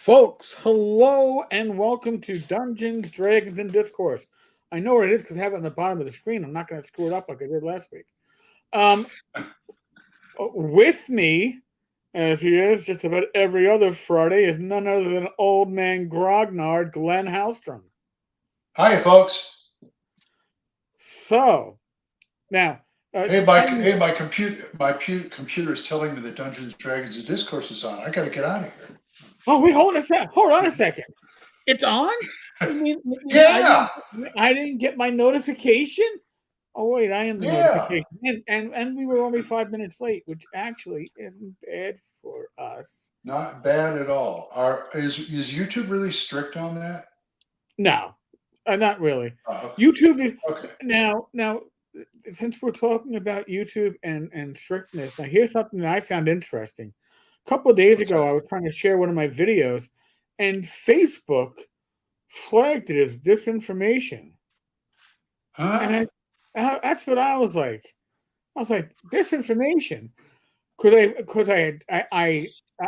Folks, hello and welcome to Dungeons, Dragons, and Discourse. I know what it is because I have it on the bottom of the screen. I'm not going to screw it up like I did last week. With me, as he is just about every other Friday, is none other than old man Grognard, Glenn Hallstrom. Hi, folks. So, now... my computer is telling me that Dungeons, Dragons, and Discourse is on. I got to get out of here. Oh, wait, hold on a second. It's on? You mean Yeah. I didn't get my notification? Oh wait, I am the notification. And we were only 5 minutes late, which actually isn't bad for us. Not bad at all. Is YouTube really strict on that? No, not really. Okay. YouTube is okay. Now since we're talking about YouTube and strictness, now here's something that I found interesting. A couple of days ago, I was trying to share one of my videos, and Facebook flagged it as disinformation. Huh? And that's what I was like. I was like, disinformation, because I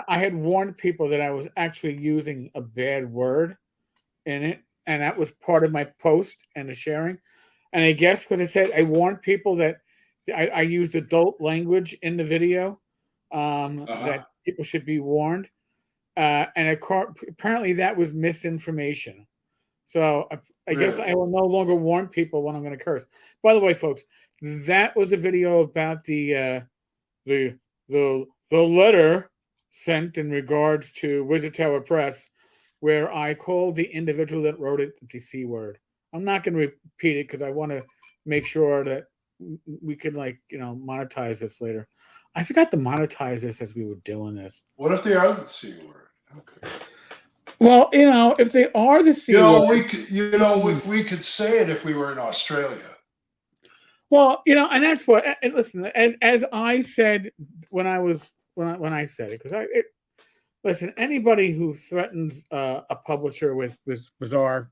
had warned people that I was actually using a bad word in it, and that was part of my post and the sharing. And I guess because I said I warned people that I used adult language in the video, that people should be warned, and apparently that was misinformation. So I guess I will no longer warn people when I'm going to curse. By the way, folks, that was a video about the letter sent in regards to Wizard Tower Press, where I called the individual that wrote it the C word. I'm not going to repeat it because I want to make sure that we can monetize this later. I forgot to monetize this as we were doing this. What if they are the C word? Okay. Well, if they are the C word, we could say it if we were in Australia. Well, and that's what. Listen, as I said when I said it, because listen, anybody who threatens a publisher with bizarre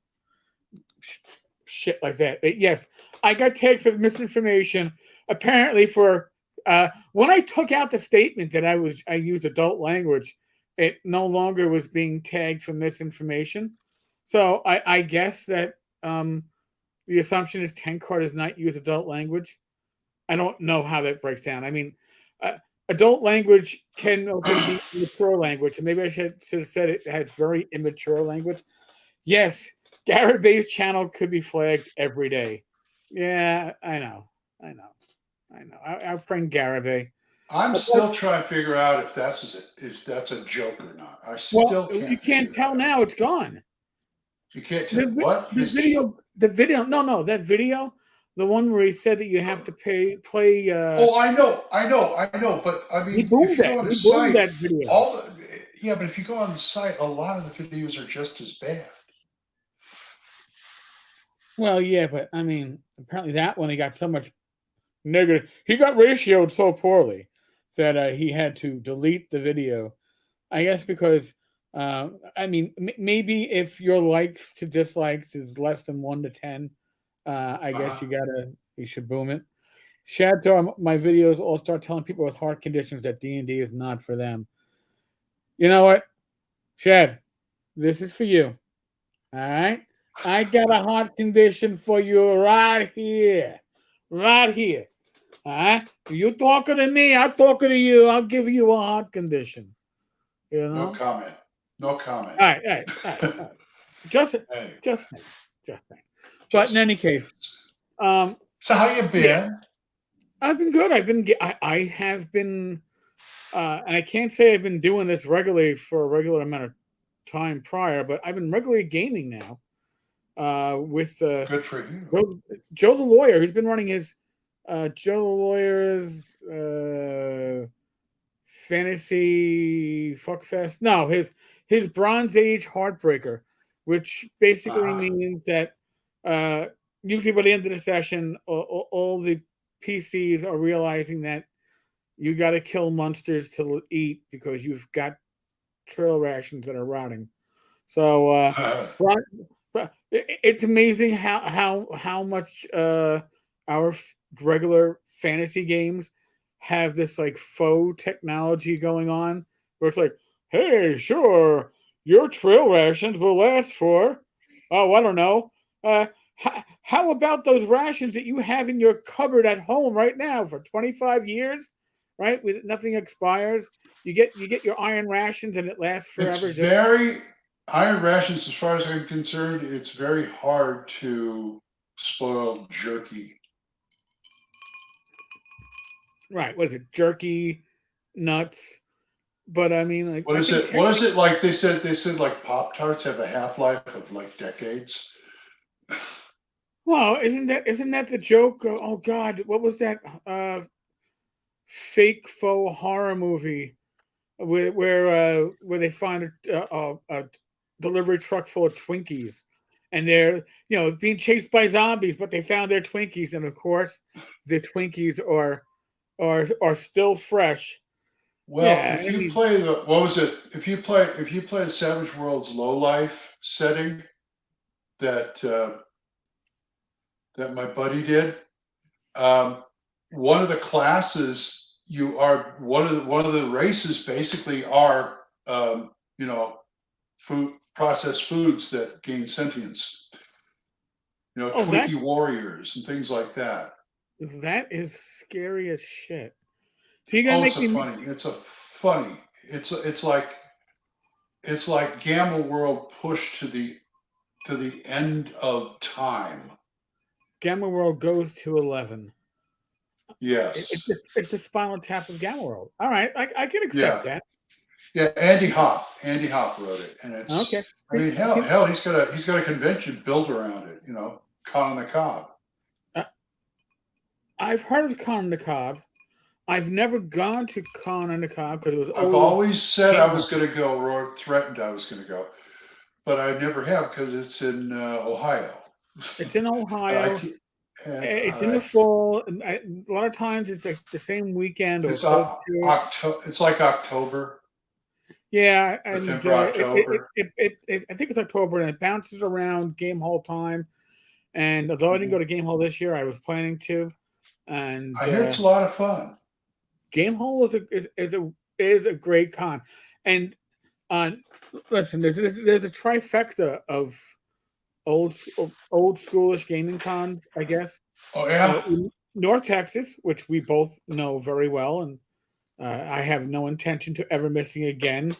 shit like that, yes, I got tagged for misinformation. Apparently, for when I took out the statement that I used adult language, it no longer was being tagged for misinformation. So I guess that the assumption is Tenkar does not use adult language. I don't know how that breaks down. I mean, adult language can be mature language, and maybe I should have said it has very immature language. Yes, Garabay's channel could be flagged every day. Yeah, I know. Our friend Garabay. I'm still trying to figure out if that's a joke or not. I still can't. You can't tell now. It's gone. You can't tell what the video. No, that video. The one where he said that you have to play. Oh, I know. But I mean, if you go on the site, that video. But if you go on the site, a lot of the videos are just as bad. Well, yeah, but I mean, apparently that one he got so much negative. He got ratioed so poorly that he had to delete the video. I guess because I mean, maybe if your likes to dislikes is less than 1 to 10, I guess you should boom it. Shadtar, my videos all start telling people with heart conditions that D&D is not for them. You know what, Shad? This is for you. All right, I got a heart condition for you right here. All right, you talking to me? I'm talking to you. I'll give you a heart condition. You know? No comment. All right. Just saying. But in any case, so how you been? Yeah, I've been good. I have been, and I can't say I've been doing this regularly for a regular amount of time prior, but I've been regularly gaming now. With good for you, Joe the Lawyer, who's been running his Joe the Lawyer's fantasy fuckfest. No, his Bronze Age Heartbreaker, which basically means that usually by the end of the session, all the PCs are realizing that you got to kill monsters to eat because you've got trail rations that are rotting. So it's amazing how much our regular fantasy games have this like faux technology going on where it's like, hey, sure, your trail rations will last for, oh, I don't know. How about those rations that you have in your cupboard at home right now for 25 years, right? With nothing expires. You get your iron rations and it lasts It's forever. Just very iron rations, as far as I'm concerned, it's very hard to spoil jerky. right. What is it? Jerky, nuts. But I mean, like What I is think it? What is technically, it like? They said like Pop-Tarts have a half-life of like decades. well, isn't that the joke? Oh God, what was that fake faux horror movie where they find a delivery truck full of Twinkies, and they're being chased by zombies, but they found their Twinkies, and of course, the Twinkies are still fresh. Well, Yeah, if I you mean, play the what was it? If you play the Savage Worlds low life setting that that my buddy did, um, one of the classes you are one of the races basically are you know food processed foods that gain sentience. oh Twinkie warriors and things like that. that is scary as shit. So you're gonna Oh, make me it's like Gamma World pushed to the end of time. Gamma World goes to 11. Yes. It's the Spinal Tap of Gamma World. All right, I can accept Yeah. that. Yeah. Andy Hop wrote it, and Okay. I mean, See, hell, he's got a convention built around it. Con on the Cob. uh, I've heard of Con on the Cob. I've never gone to Con on the Cob because it was I've always always said I Game was Hall. going to go, or threatened I was going to go, but I never have because it's in Ohio, It's in and I Ohio. keep, and It's in the fall. A lot of times it's like the same weekend or it's close to it. October. It's like October, Yeah, and September, October. I think it's October and it bounces around Game Hall time. And although I didn't go Mhm. to Game Hall this year, I was planning to. And I hear it's a lot of fun. Game Hall is a great con. And uh, listen, there's a trifecta of old schoolish gaming cons, I guess. Oh yeah, In North Texas, which we both know very well, and I have no intention to ever missing again.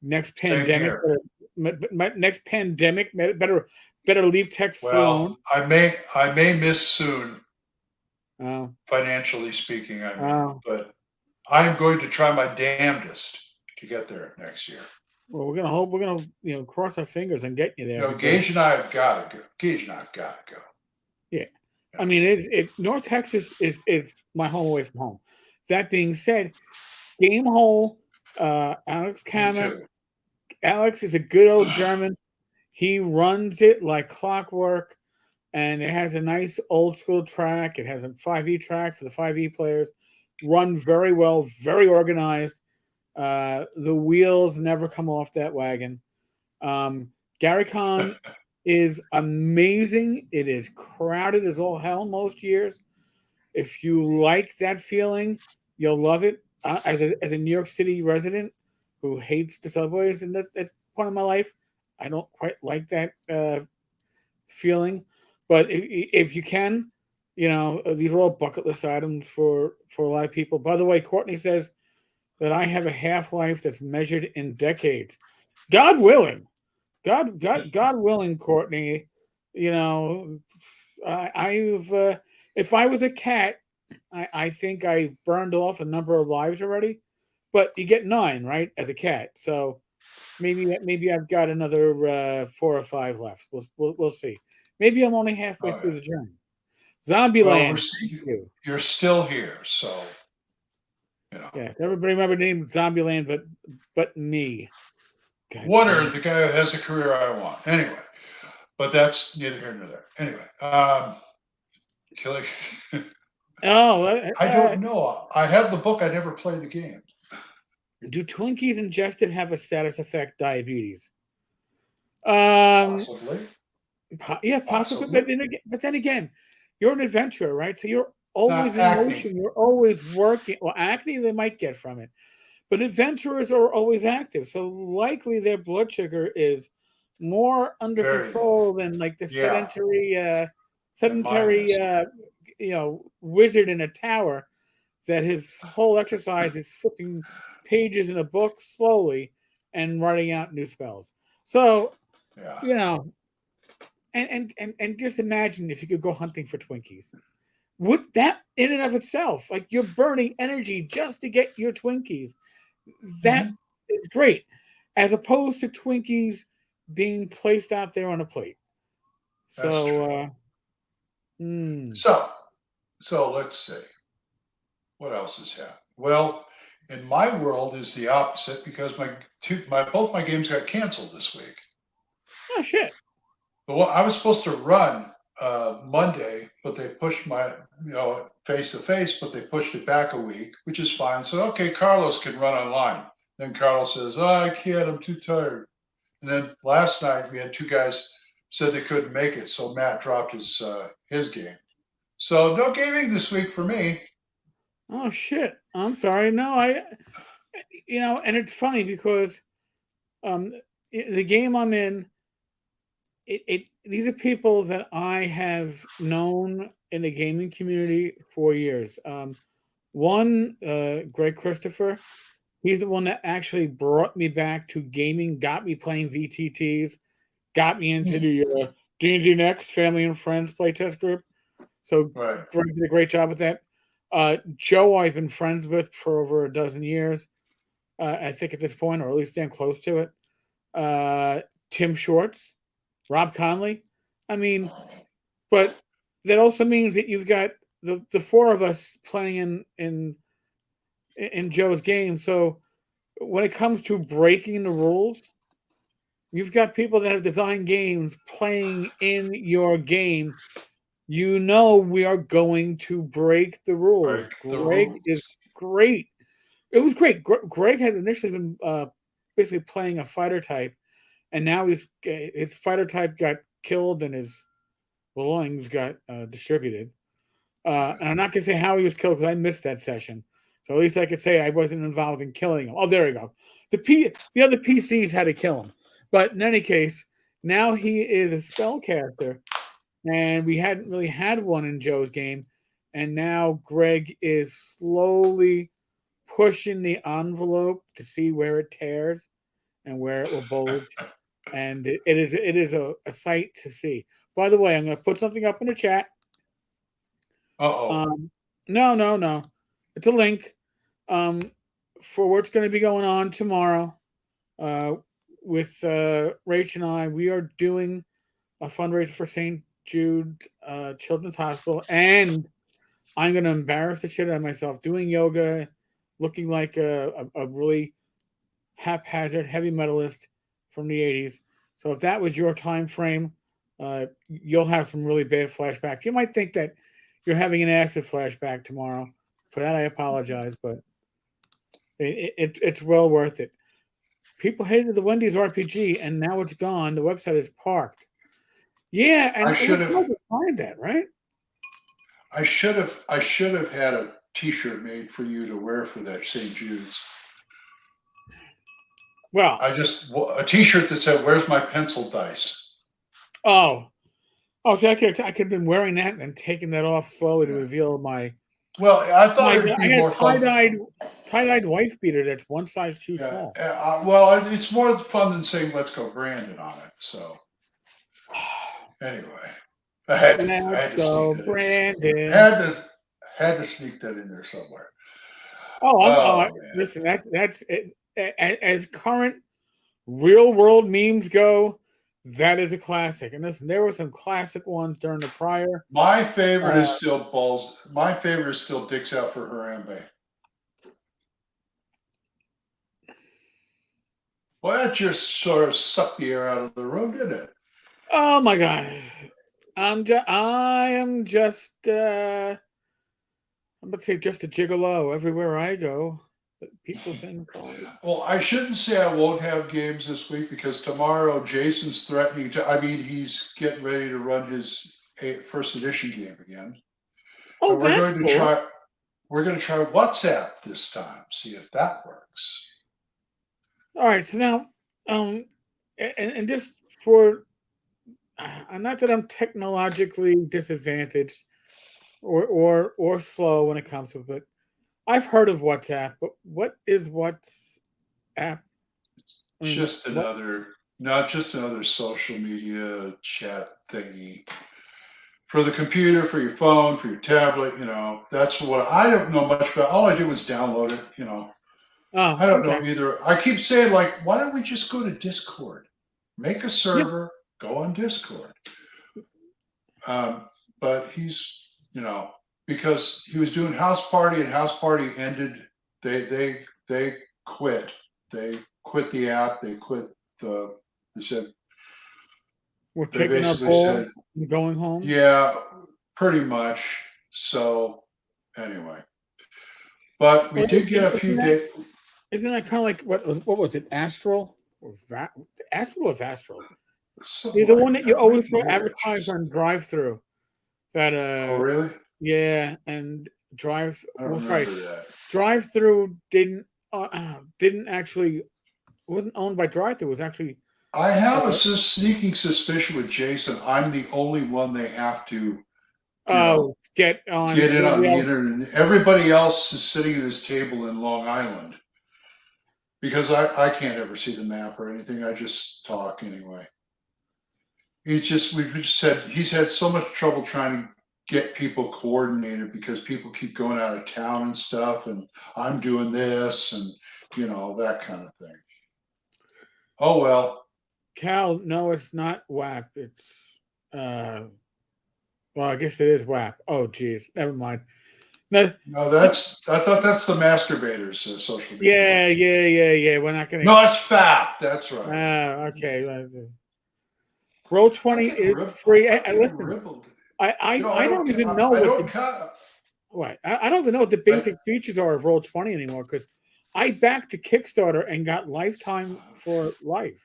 Next same pandemic, here. next pandemic, better leave Texas alone. Well, I may miss soon, Uh, financially speaking. I mean, uh, but I am going to try my damnedest to get there next year. well, we're gonna cross our fingers and get you there because Gage and I have got to go. Gage and I have got to go. yeah, I Yeah, mean North Texas is my home away from home. That being said, Game Hole, Alex me Kammer, too. Alex is a good old German. He runs it like clockwork, and it has a nice old school track. It has a 5e track for the 5e players. Run very well, very organized. The wheels never come off that wagon. Gary Con is amazing. It is crowded as all hell most years. If you like that feeling, you'll love it. As a New York City resident who hates the subways, and that's part of my life, I don't quite like that feeling. But if you can, these are all bucket list items for a lot of people. By the way, Courtney says that I have a half life that's measured in decades. God willing, God willing, Courtney. You know, I've if I was a cat, I think I burned off a number of lives already. But you get 9, right, as a cat. So maybe I've got another 4 or 5 left. We'll see. Maybe I'm only halfway Oh through yeah. the journey. Well, Zombieland, thank you. you're still here, so you know. Yes, everybody remember the name Zombieland, but me. God damn Wonder it. the guy that has the career I want. Anyway, but that's neither here nor there. Anyway, killing. Oh, I don't know. I have the book. I never played the game. do Twinkies ingested have a status effect diabetes? Um, Possibly. yeah, possibly. Possibly. But then again, you're an adventurer, right? So you're Not always in acne. motion. You're always working. Well, acne they might get from it, but adventurers are always active, so likely their blood sugar is more under Very low. control than like the Yeah. Than mine sedentary is. wizard in a tower that his whole exercise is flipping pages in a book slowly and writing out new spells. So, Yeah. you know, and just imagine if you could go hunting for Twinkies. Would that in and of itself, like you're burning energy just to get your Twinkies, that Mhm. is great. As opposed to Twinkies being placed out there on a plate. That's So true. hmm. So let's see. What else has happened? Well, in my world is the opposite because both my games got canceled this week. Oh shit. But what I was supposed to run Monday, but they pushed my face to face, but they pushed it back a week, which is fine. So okay, Carlos can run online. Then Carlos says, "Oh, I can't. I'm too tired." And then last night we had two guys said they couldn't make it, so Matt dropped his game. So no gaming this week for me. Oh shit. I'm sorry. No, and it's funny because um the game I'm in, it these are people that I have known in the gaming community for years. One, Greg Christopher, he's the one that actually brought me back to gaming, got me playing VTTs, got me into the D&D Next Family and Friends playtest group. So Right. Greg did a great job with that. Joe, I've been friends with for over a dozen years, I think at this point, or at least damn close to it. Tim Shorts, Rob Conley. I mean, but that also means that you've got the four of us playing in Joe's game. So when it comes to breaking the rules, you've got people that have designed games playing in your game. You know we are going to break the rules. Break the Greg rules. is great. It was great. Greg had initially been basically playing a fighter type, and now his fighter type got killed and his belongings got distributed. And I'm not gonna say how he was killed because I missed that session. So at least I could say I wasn't involved in killing him. Oh, there we go. The other PCs had to kill him, but in any case, now he is a spell character, and we hadn't really had one in Joe's game, and now Greg is slowly pushing the envelope to see where it tears and where it will bulge, and it is a sight to see. By the way, I'm going to put something up in the chat. Uh-oh. No, no, no. It's a link for what's going to be going on tomorrow uh, with Rach and I. We are doing a fundraiser for St. Jude Children's Hospital, and I'm going to embarrass the shit out of myself doing yoga, looking like a really haphazard heavy metalist from the 80s. So if that was your time frame, you'll have some really bad flashbacks. You might think that you're having an acid flashback tomorrow. For that, I apologize, but it's well worth it. People hated the Wendy's RPG, and now it's gone. The website is parked. Yeah, I and it should was have hard to find that, right? I should have had a t-shirt made for you to wear for that St. Jude's. Well, A t-shirt that said, "Where's my pencil dice?" oh, see, I could have been wearing that and then taking that off slowly to Yeah. reveal my Well, I thought my. it'd I be got a more fun. tie-dyed wife beater that's one size too Yeah. small. Well, it's more fun than saying "Let's go, Brandon" on it. So anyway, I Let's had to sneak go, that in. Brandon. Had to sneak that in there somewhere. Oh, Oh man. listen. That's it. As current real world memes go, that is a classic. And listen, there were some classic ones during the prior. My favorite Uh, is still balls. My favorite is still dicks out for Harambe. Well, that just sort of sucked the air out of the room, didn't it? oh my god, I am just I'm gonna say just a gigolo everywhere I go. People think, Well, I shouldn't say I won't have games this week because tomorrow Jason's threatening to. I mean, he's getting ready to run his first edition game again, oh, and we're that's going to cool. try. we're going to try WhatsApp this time, see if that works. All right. So now, and just for, not that I'm technologically disadvantaged or slow when it comes to it, but I've heard of WhatsApp. But what is WhatsApp? I mean, Just another, not just another social media chat thingy for the computer, for your phone, for your tablet. That's what I don't know much about. All I did was download it. Oh, I don't know okay. either. I keep saying, like, why don't we just go to Discord? Make a Yeah. server, go on Discord. But he's, because he was doing House Party and House Party ended. They quit. They quit the app. They quit the. They said We're they taking our basically ball said, and going home. yeah, pretty much. So anyway, but we Well, did get a few days. isn't that kind of like what was it? Astral or Astral or Astral? Something The one like that you that. My always saw marriage. advertised on drive-through. That Oh, really? yeah, and I don't remember that. drive-through didn't actually wasn't owned by drive-through. It was actually I have a sneaking suspicion with Jason. I'm the only one they have to, get on get in on the well, internet. Everybody else is sitting at his table in Long Island because I can't ever see the map or anything. I just talk anyway. We just said he's had so much trouble trying to get people coordinated because people keep going out of town and stuff, and I'm doing this and that kind of thing. Oh well. Cal. No, it's not WAP. It's well, I guess it is WAP. Oh, geez, never mind. No, No, I thought that's the masturbators social media. yeah. We're not gonna. No, that's fat. That's right. Okay. Roll 20 is free. I'm getting Listen, ribbled. I don't even know I what don't the cut. what I don't even know what the basic features are of Roll 20 anymore because I backed the Kickstarter and got lifetime for life.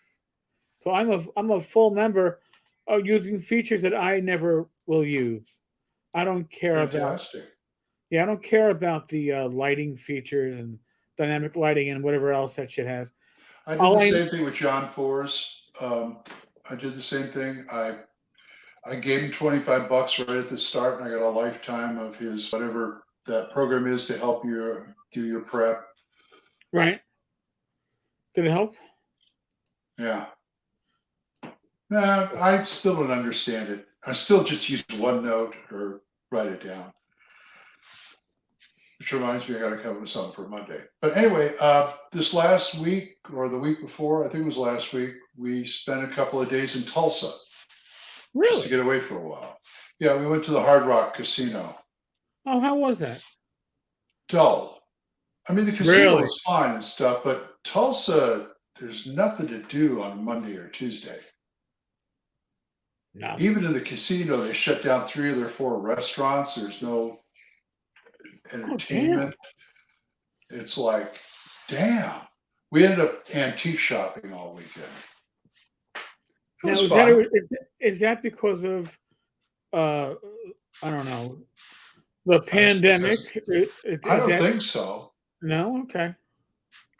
So I'm a full member of using features that I never will use. I don't care about Fantastic. I don't care about the lighting features and dynamic lighting and whatever else that shit has. I did All the I same thing with John Force. I did the same thing. I gave him $25 right at the start, and I got a lifetime of his whatever that program is to help you do your prep. right? Did it help? Yeah. Nah, I still don't understand it. I still just use OneNote or write it down. Which reminds me, I got to come up with something for Monday. But anyway, this last week or the week before, I think it was last week, we spent a couple of days in Tulsa just to Really? get away for a while. Yeah, we went to the Hard Rock Casino. Oh, how was that? Dull. I mean, the casino Really? was fine and stuff, but Tulsa, there's nothing to do on Monday or Tuesday. Nothing. Even in the casino, they shut down 3 of their 4 restaurants. There's no Oh, damn. entertainment. It's like, damn. We ended up antique shopping all weekend. It Now was fun. is that because of uh I don't know the pandemic? Because I Is don't that think so. no? Okay.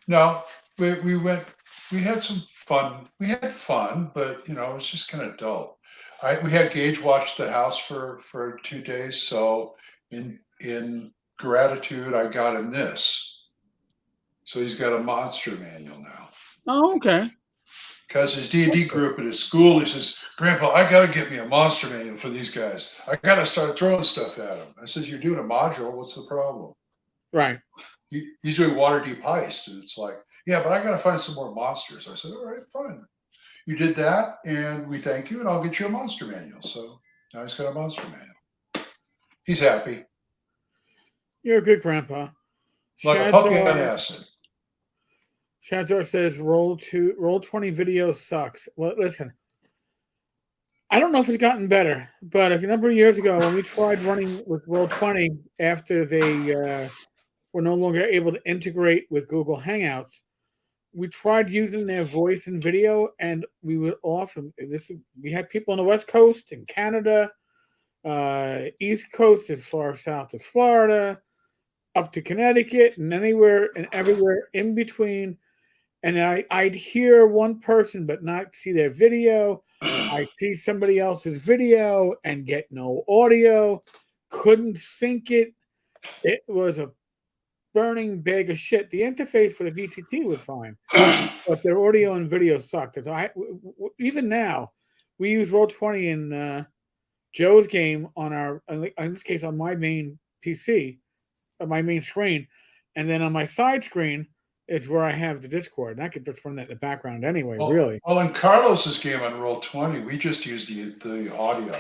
No, we went. We had some fun. We had fun, but it was just kind of dull. We had Gage watch the house for 2 days, so in gratitude, I got him this. So he's got a monster manual now. Oh, okay. Because his D&D group at his school, he says, Grandpa, I got to get me a monster manual for these guys. I got to start throwing stuff at them. I says, you're doing a module. What's the problem? Right. He's doing water deep heist. And it's like, yeah, but I got to find some more monsters. I said, all right, fine. You did that, and we thank you, and I'll get you a monster manual. So now he's got a monster manual. He's happy. You're a good grandpa. Like a puppy on acid. Shadzar says roll 20 video sucks. Well, listen. I don't know if it's gotten better, but a number of years ago when we tried running with Roll 20 after they were no longer able to integrate with Google Hangouts, we tried using their voice and video, and we would often we had people on the West Coast in Canada, East Coast as far south as Florida, up to Connecticut and anywhere and everywhere in between. And I'd hear one person but not see their video. I'd see somebody else's video and get no audio. Couldn't sync it. It was a burning bag of shit. The interface for the VTT was fine, but their audio and video sucked. So even now, we use Roll20 in Joe's game on our, in this case, on my main PC, on my main screen, and then on my side screen is where I have the Discord, and I could just run that in the background anyway. Really. Well, in Carlos's game on Roll20, we just use the audio.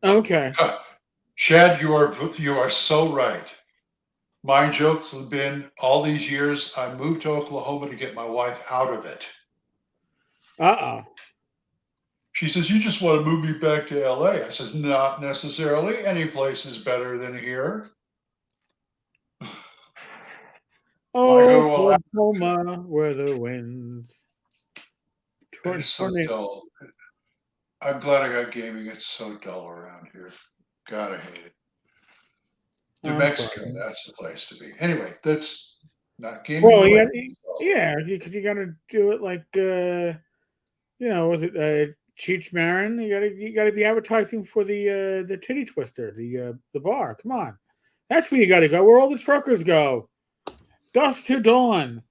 Okay. Shad, you are so right. My jokes have been all these years. I moved to Oklahoma to get my wife out of it. She says, "You just want to move me back to LA." I says, "Not necessarily. Any place is better than here." Oklahoma, where the winds. It's so dull. I'm glad I got gaming. It's so dull around here. God, I hate it. New Mexico, that's the place to be. Anyway, that's not gaming. Well, yeah, because you got to do it like, was it Cheech Marin? You got to be advertising for the Titty Twister, the bar. Come on, that's where you got to go. Where all the truckers go. Dusk to Dawn,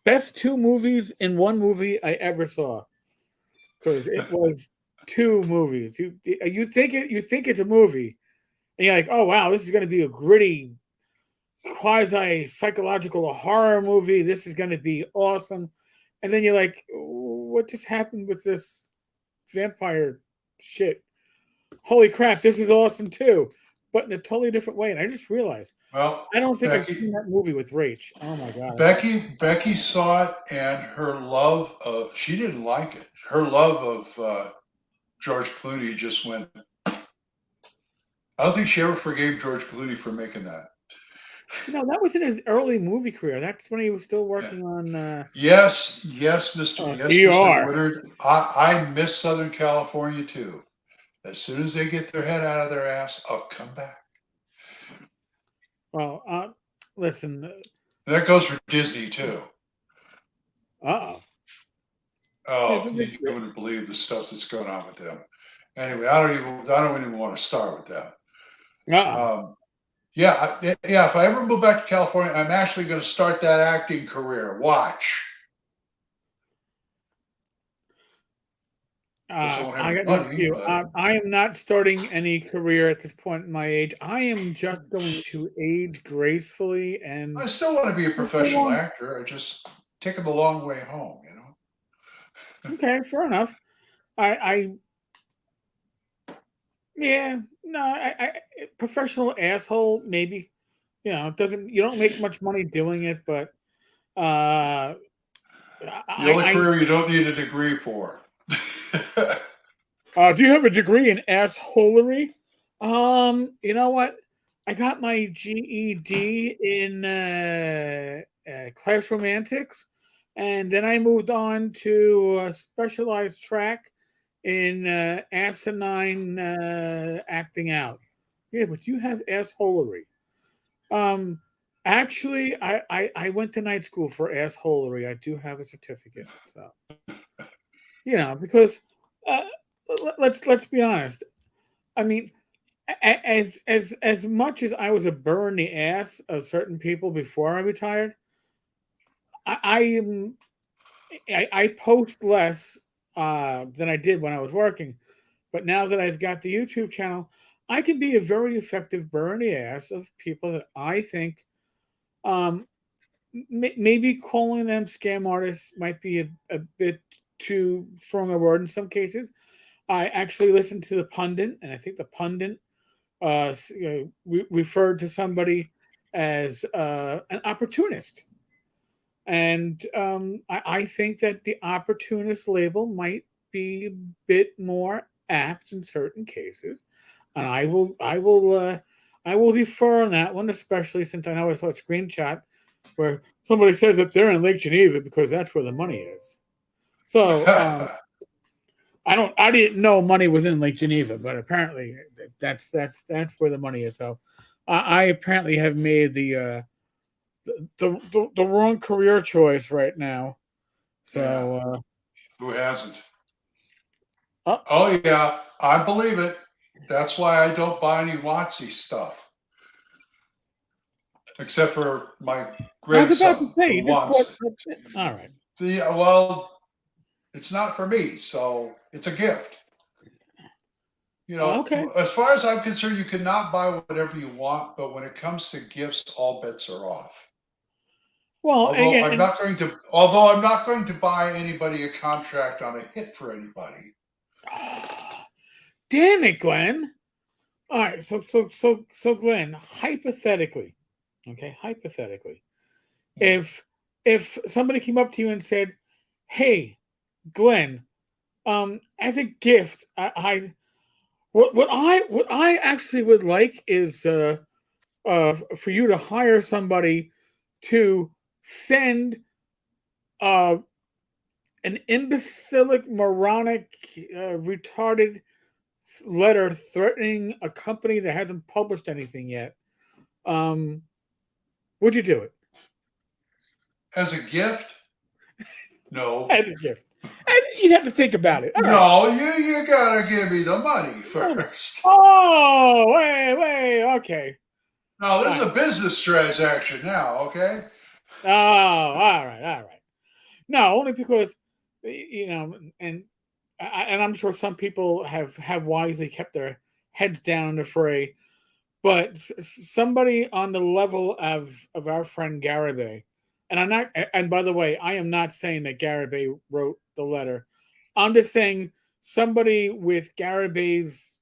best 2 movies in one movie I ever saw, because it was 2 movies. You think it's a movie, and you're like, oh wow, this is going to be a gritty, quasi psychological horror movie. This is going to be awesome, and then you're like, what just happened with this vampire shit? Holy crap, this is awesome too, but in a totally different way. And I just realized, well, I don't think I've seen that movie with Rach. Oh my god. Becky saw it, and her love of, she didn't like it. Her love of George Clooney just went. I don't think she ever forgave George Clooney for making that. That was in his early movie career. That's when he was still working on. Yes, Mr. Woodard. I miss Southern California too. As soon as they get their head out of their ass, I'll come back. Well, listen. That goes for Disney too. Oh, you wouldn't believe the stuff that's going on with them. Anyway, I don't even want to start with that. If I ever move back to California, I'm actually going to start that acting career. Watch. I got news for you. I am not starting any career at this point in my age. I am just going to age gracefully, and I still want to be a professional actor. I just taking the long way home, Okay, fair enough. Professional asshole, maybe. You don't make much money doing it, but the only career you don't need a degree for. Do you have a degree in assholery? You know what? I got my GED in Clash Romantics, and then I moved on to a specialized track in asinine acting out. Yeah, but you have assholery. Actually, I went to night school for assholery. I do have a certificate, so because let's be honest. I mean, as much as I was a burr in the ass of certain people before I retired, I post less than I did when I was working. But now that I've got the YouTube channel, I can be a very effective burr in the ass of people that I think maybe calling them scam artists might be a bit too strong a word in some cases. I actually listened to the pundit, and I think the pundit referred to somebody as an opportunist. And I think that the opportunist label might be a bit more apt in certain cases, and I will defer on that one, especially since I know I saw a screenshot where somebody says that they're in Lake Geneva because that's where the money is. So I didn't know money was in Lake Geneva, but apparently that's where the money is. So I apparently have made the wrong career choice right now. So Who hasn't? uh, Oh yeah, I believe it. That's why I don't buy any WotC stuff, except for my I was about to grandson say who you just bought. wants All right. well, it's not for me, so it's a gift. Okay. As far as I'm concerned, you cannot buy whatever you want, but when it comes to gifts, all bets are off. Well, Although again, I'm not going to buy anybody a contract on a hit for anybody. damn it, Glenn. All right. So, Glenn, hypothetically, okay, hypothetically, Hmm. if somebody came up to you and said, "Hey, Glenn, as a gift, I what I actually would like is for you to hire somebody to send uh an imbecilic, moronic, retarded letter threatening a company that hasn't published anything yet. Um, would you do it As a gift, no. as a gift? And you'd have to think about it. All right. No, you gotta give me the money Wait a minute. first. Oh, wait. Okay. No, All this is right. a business transaction now, okay? Oh, all right. No, only because and and I'm sure some people have wisely kept their heads down in the fray. But somebody on the level of our friend Garibay, and I'm not. And by the way, I am not saying that Garibay wrote the letter. I'm just saying somebody with Garibay's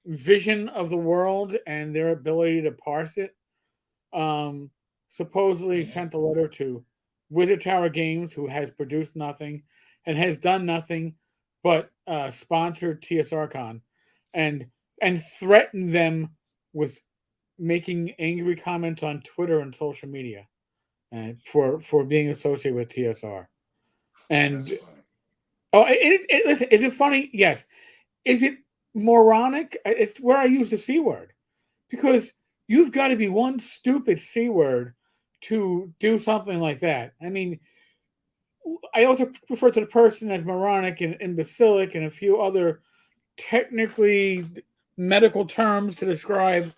vision of the world and their ability to parse it. Um, Supposedly Mhm. sent a letter to Wizard Tower Games, who has produced nothing and has done nothing but sponsored TSRCon, and threatened them with making angry comments on Twitter and social media for being associated with TSR. That's And funny. listen, is it funny? Yes. Is it moronic? It's where I use the C word because you've got to be one stupid C word to do something like that. I mean, I also refer to the person as moronic and imbecilic and a few other technically medical terms to describe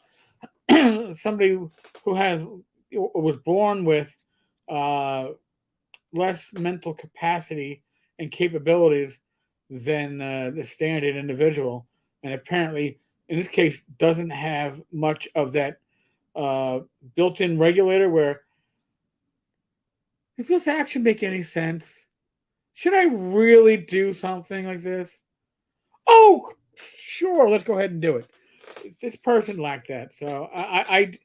somebody who has was born with uh, less mental capacity and capabilities than the standard individual, and apparently, in this case, doesn't have much of that uh, built-in regulator. Where does this action make any sense? Should I really do something like this? Oh, sure, let's go ahead and do it. This person lacked that, so I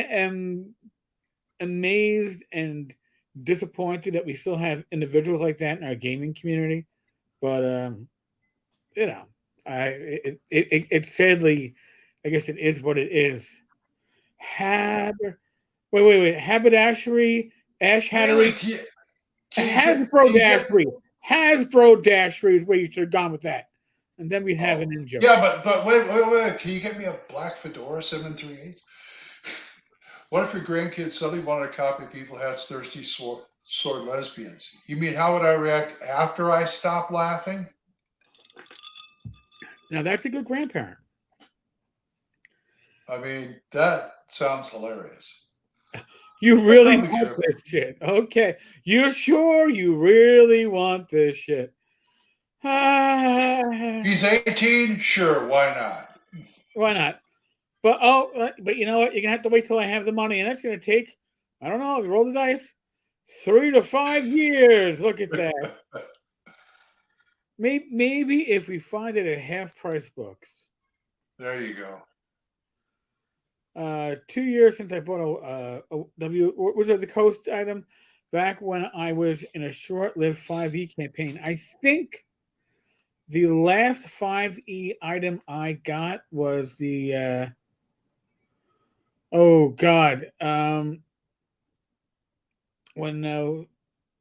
am amazed and disappointed that we still have individuals like that in our gaming community. But you know, it sadly, I guess it is what it is. Hab, wait, haberdashery, ash Really? hattery, Can you get Hasbro dashery is where you should have gone with that, and then we'd have oh an in joke. yeah, but wait. Can you get me a black fedora 738? What if your grandkids suddenly wanted a copy of Evil Hat's Thirsty Sword Lesbians? You mean how would I react after I stop laughing? Now that's a good grandparent. I mean, that sounds hilarious. You I'd really probably want trip. this shit. Okay. You're sure you really want this shit. He's 18? Sure, why not? Why not? But you know what? You're gonna have to wait till I have the money, and that's gonna take, I don't know, roll the dice, 3 to 5 years. Look at that. Maybe if we find it at half price books. There you go. 2 years since I bought what was it, the Coast item back when I was in a short-lived 5e campaign. I think the last 5e item I got was the oh god, when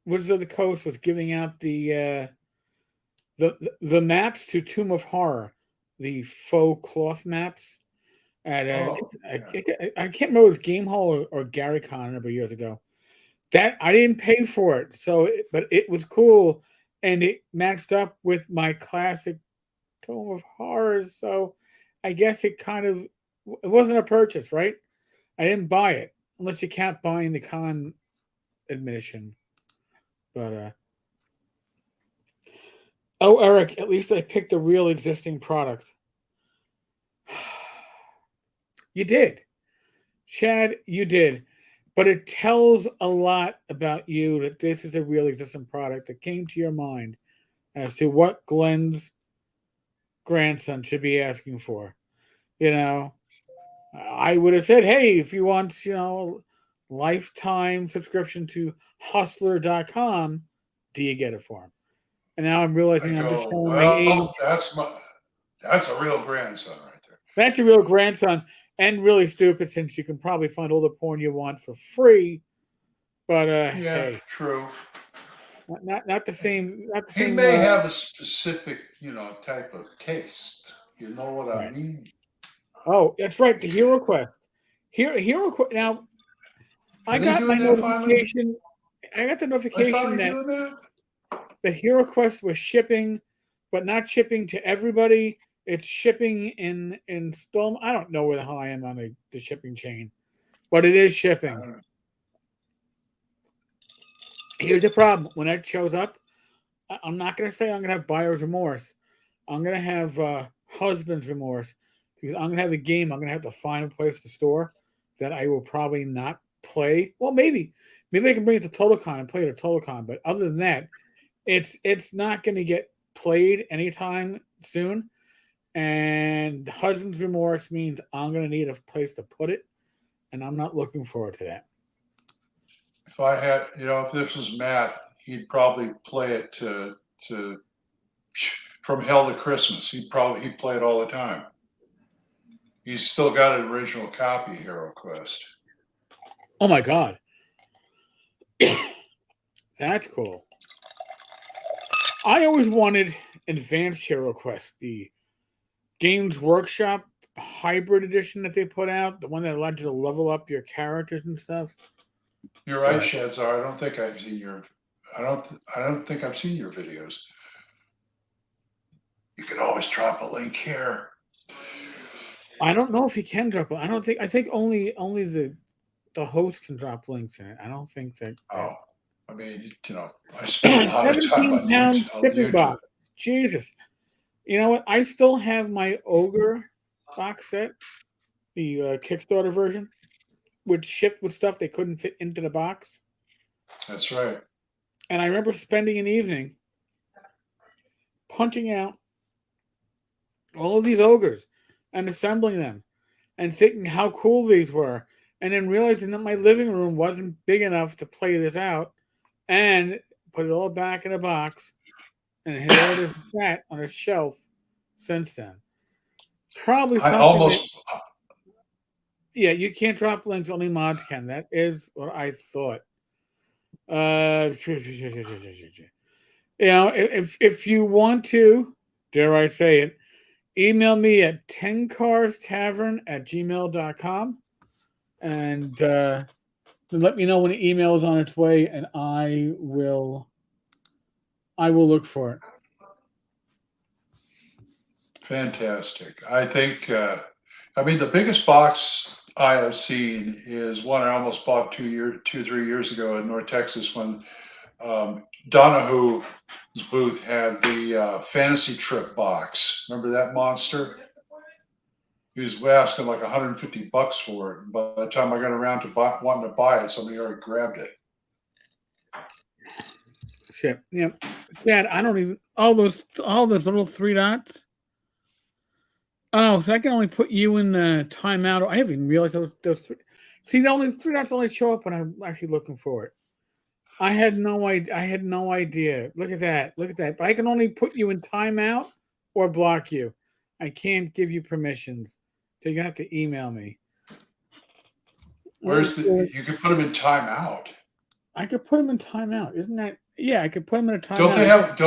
Wizards of the Coast was giving out the maps to Tomb of Horror, the faux cloth maps. at Oh, yeah. I can't remember if it was Game Hall or Gary Con a number of years ago. That I didn't pay for it, but it was cool, and it matched up with my classic Tome of Horrors. So I guess it wasn't a purchase, right? I didn't buy it unless you count buying the con admission. But oh, Eric, at least I picked a real existing product. You did, Chad. You did, but it tells a lot about you that this is a real existing product that came to your mind as to what Glenn's grandson should be asking for. You know, I would have said, hey, if you want, lifetime subscription to hustler.com, do you get it for him? And now I'm I realizing I'm just go, showing my age. well, that's a real grandson right there. That's a real grandson and really stupid since you can probably find all the porn you want for free. But Yeah, hey, true. not the same. Not the He same. may have a specific, type of taste. You know what I Right. mean? Oh, that's right. The Hero Quest. Hero Quest. Now I Are they got my doing that finally? notification. I got the Are they notification finally that doing that? the Hero Quest was shipping, but not shipping to everybody. It's shipping in installment. I don't know where the hell I am on the shipping chain, but it is I shipping. don't know. Here's the problem: when that shows up, I'm not going to say I'm going to have buyer's remorse. I'm going to have husband's remorse because I'm going to have a game. I'm going to have to find a place to store that I will probably not play. Well, maybe I can bring it to TotalCon and play it at TotalCon. But other than that, it's not going to get played anytime soon. And husband's remorse means I'm going to need a place to put it, and I'm not looking forward to that. If I had, if this was Matt, he'd probably play it to from hell to Christmas. He'd play it all the time. He's still got an original copy of Hero Quest. Oh my god, that's cool. I always wanted Advanced Hero Quest, the Games Workshop hybrid edition that they put out, the one that allowed you to level up your characters and stuff. You're right, But Shadzar. I don't think I've seen your videos. You can always drop a link here. I don't know if you can drop. I don't think. I think only the host can drop links in it. I don't think that. Oh, I mean, I spend a lot of time 17 on pound shipping YouTube. box. Jesus. You know what? I still have my Ogre box set, the Kickstarter version, which shipped with stuff they couldn't fit into the box. That's right. And I remember spending an evening punching out all of these ogres and assembling them and thinking how cool these were. And then realizing that my living room wasn't big enough to play this out and put it all back in a box. And there it is sat on a shelf since then. Probably I something that, almost, yeah, you can't drop links, only mods can. That is what I thought. If you want to, dare I say it, email me at tenkarstavern@gmail.com and let me know when the email is on its way, and I will look for it. fantastic. I think, the biggest box I have seen is one I almost bought 3 years ago in North Texas when Donahue's booth had the Fantasy Trip box. Remember that monster? He was asking like $150 for it. And by the time I got around to wanting to buy it, somebody already grabbed it. Shit. Yeah. Dad, I don't even all those little three dots. Oh, so I can only put you in timeout. I haven't even realized those three. See, the only three dots only show up when I'm actually looking for it. I had no idea. Look at that. But I can only put you in timeout or block you. I can't give you permissions. So you're gonna have to email me. You could put them in timeout. I could put them in timeout. Isn't that? Yeah, I could put them in a timeout.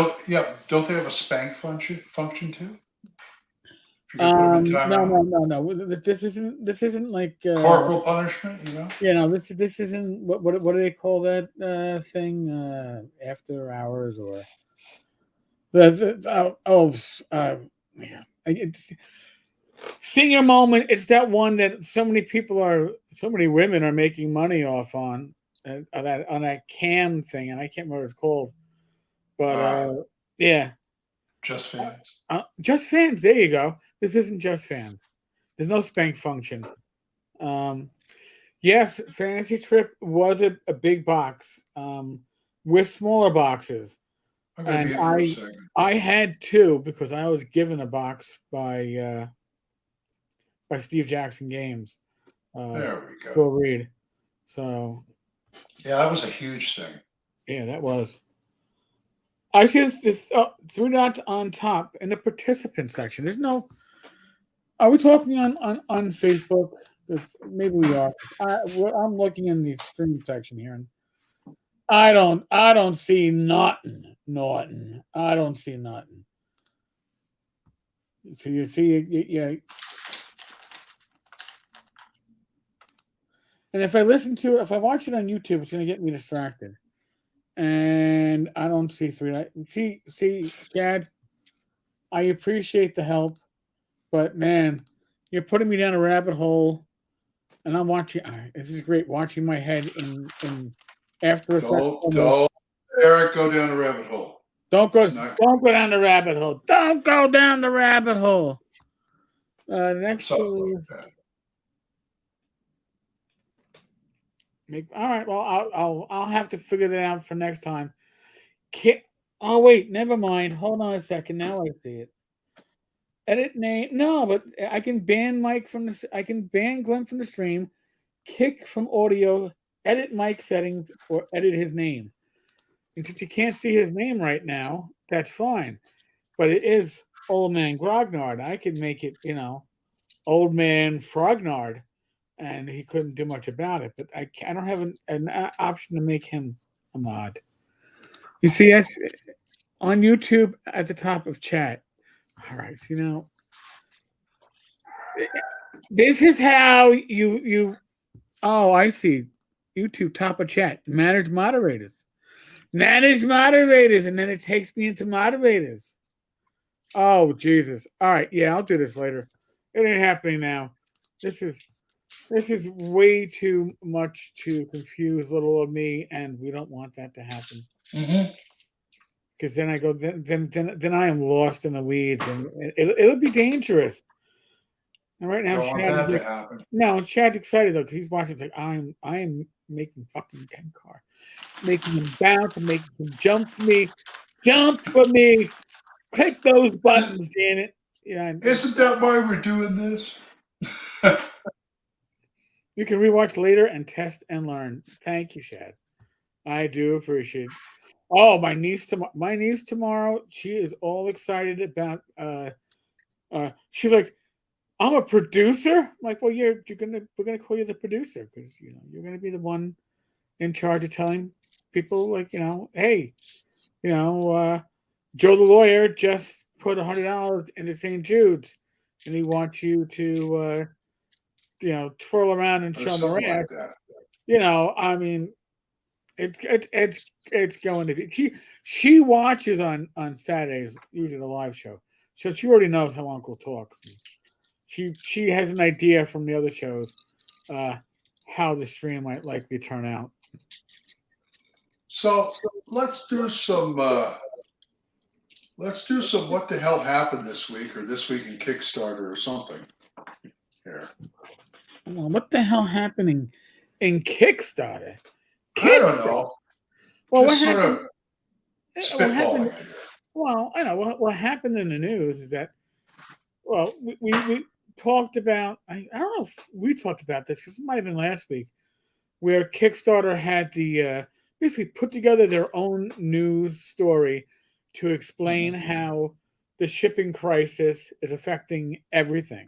Don't they have a spank function too? If you could put him in No. timeout. This isn't like Corporal punishment, this isn't what do they call that thing? After hours or yeah. Senior moment. It's that one that so many women are making money off on that cam thing, and I can't remember what it's called. But yeah, Just Fans. Just Fans. There you go. This isn't Just Fans. There's no spank function. Yes, Fantasy Trip was a big box with smaller boxes. I'm gonna be in for a second. I had two because I was given a box by Steve Jackson Games. There we go. Go read. So yeah, that was a huge thing. Yeah, that was. I see this 3 dots on top in the participant section. There's no. Are we talking on Facebook? Maybe we are. I'm looking in the stream section here, and I don't see nothing. I don't see nothing. So you see, yeah. And if I watch it on YouTube, it's going to get me distracted. And I don't see 3. See, Chad, I appreciate the help, but man, you're putting me down a rabbit hole, and I'm watching. This is great, watching my head in After Effects. Don't, Eric, go down the rabbit hole. Don't go down the rabbit hole. Don't go down the rabbit hole. Next to all right. Well, I'll have to figure that out for next time. Oh wait, never mind. Hold on a second. Now I see it. Edit name. No, but I can ban Mike from the. I can ban Glenn from the stream. Kick from audio. Edit Mike settings or edit his name. And since you can't see his name right now, that's fine. But it is Old Man Grognard. I could make it, Old Man Frognard, and he couldn't do much about it. But I don't have an option to make him a mod. You see, that's on YouTube at the top of chat. All right, so this is how you. Oh, I see. YouTube top of chat. Manage moderators, and then it takes me into moderators. Oh Jesus! All right, yeah, I'll do this later. It ain't happening now. This is way too much to confuse little old me, and we don't want that to happen. Because then I go, then I am lost in the weeds, and it'll be dangerous. And right now, Chad's excited though because he's watching. It's like I am making fucking Tenkar, making him bounce, and making him jump for me. Click those buttons, damn it! Yeah. Isn't that why we're doing this? You can rewatch later and test and learn. Thank you, Chad. I do appreciate it. Oh, my niece tomorrow. She is all excited about. She's like, "I'm a producer." I'm like, well, we're gonna call you the producer because you're gonna be the one in charge of telling people like hey, Joe the lawyer just put $100 into St. Jude's, and he wants you to twirl around and show him around. Like I mean. It's going to be. She watches on Saturdays, usually the live show, so she already knows how Uncle talks. She has an idea from the other shows how the stream might likely turn out. So let's do some. What the hell happened this week, or this week in Kickstarter, or something. Here. Well, what the hell happening in Kickstarter? I don't know. Well, just what happened? Spitballing. Well, I know what happened in the news is that. Well, we talked about. I don't know if we talked about this because it might have been last week, where Kickstarter had the basically put together their own news story to explain how the shipping crisis is affecting everything,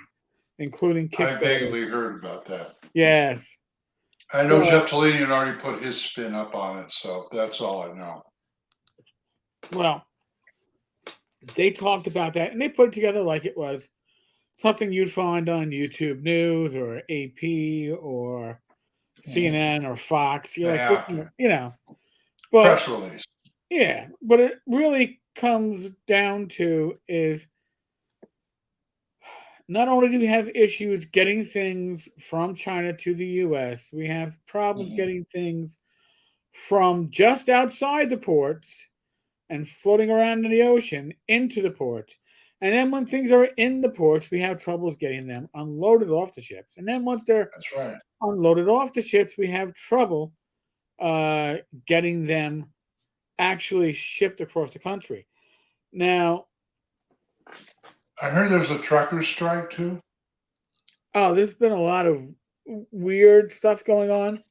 including Kickstarter. I vaguely heard about that. Yes. I know Jeff Tellini had already put his spin up on it, so that's all I know. Well, they talked about that, and they put it together like it was something you'd find on YouTube News or AP or CNN or Fox. You're like, Yeah. but Press release. yeah, but it really comes down to is not only do we have issues getting things from China to the US, we have problems getting things from just outside the ports and floating around in the ocean into the ports. And then when things are in the ports, we have troubles getting them unloaded off the ships. And then once they're That's right. unloaded off the ships, we have trouble getting them actually shipped across the country. Now, I heard there's a trucker strike too. oh, there's been a lot of weird stuff going on.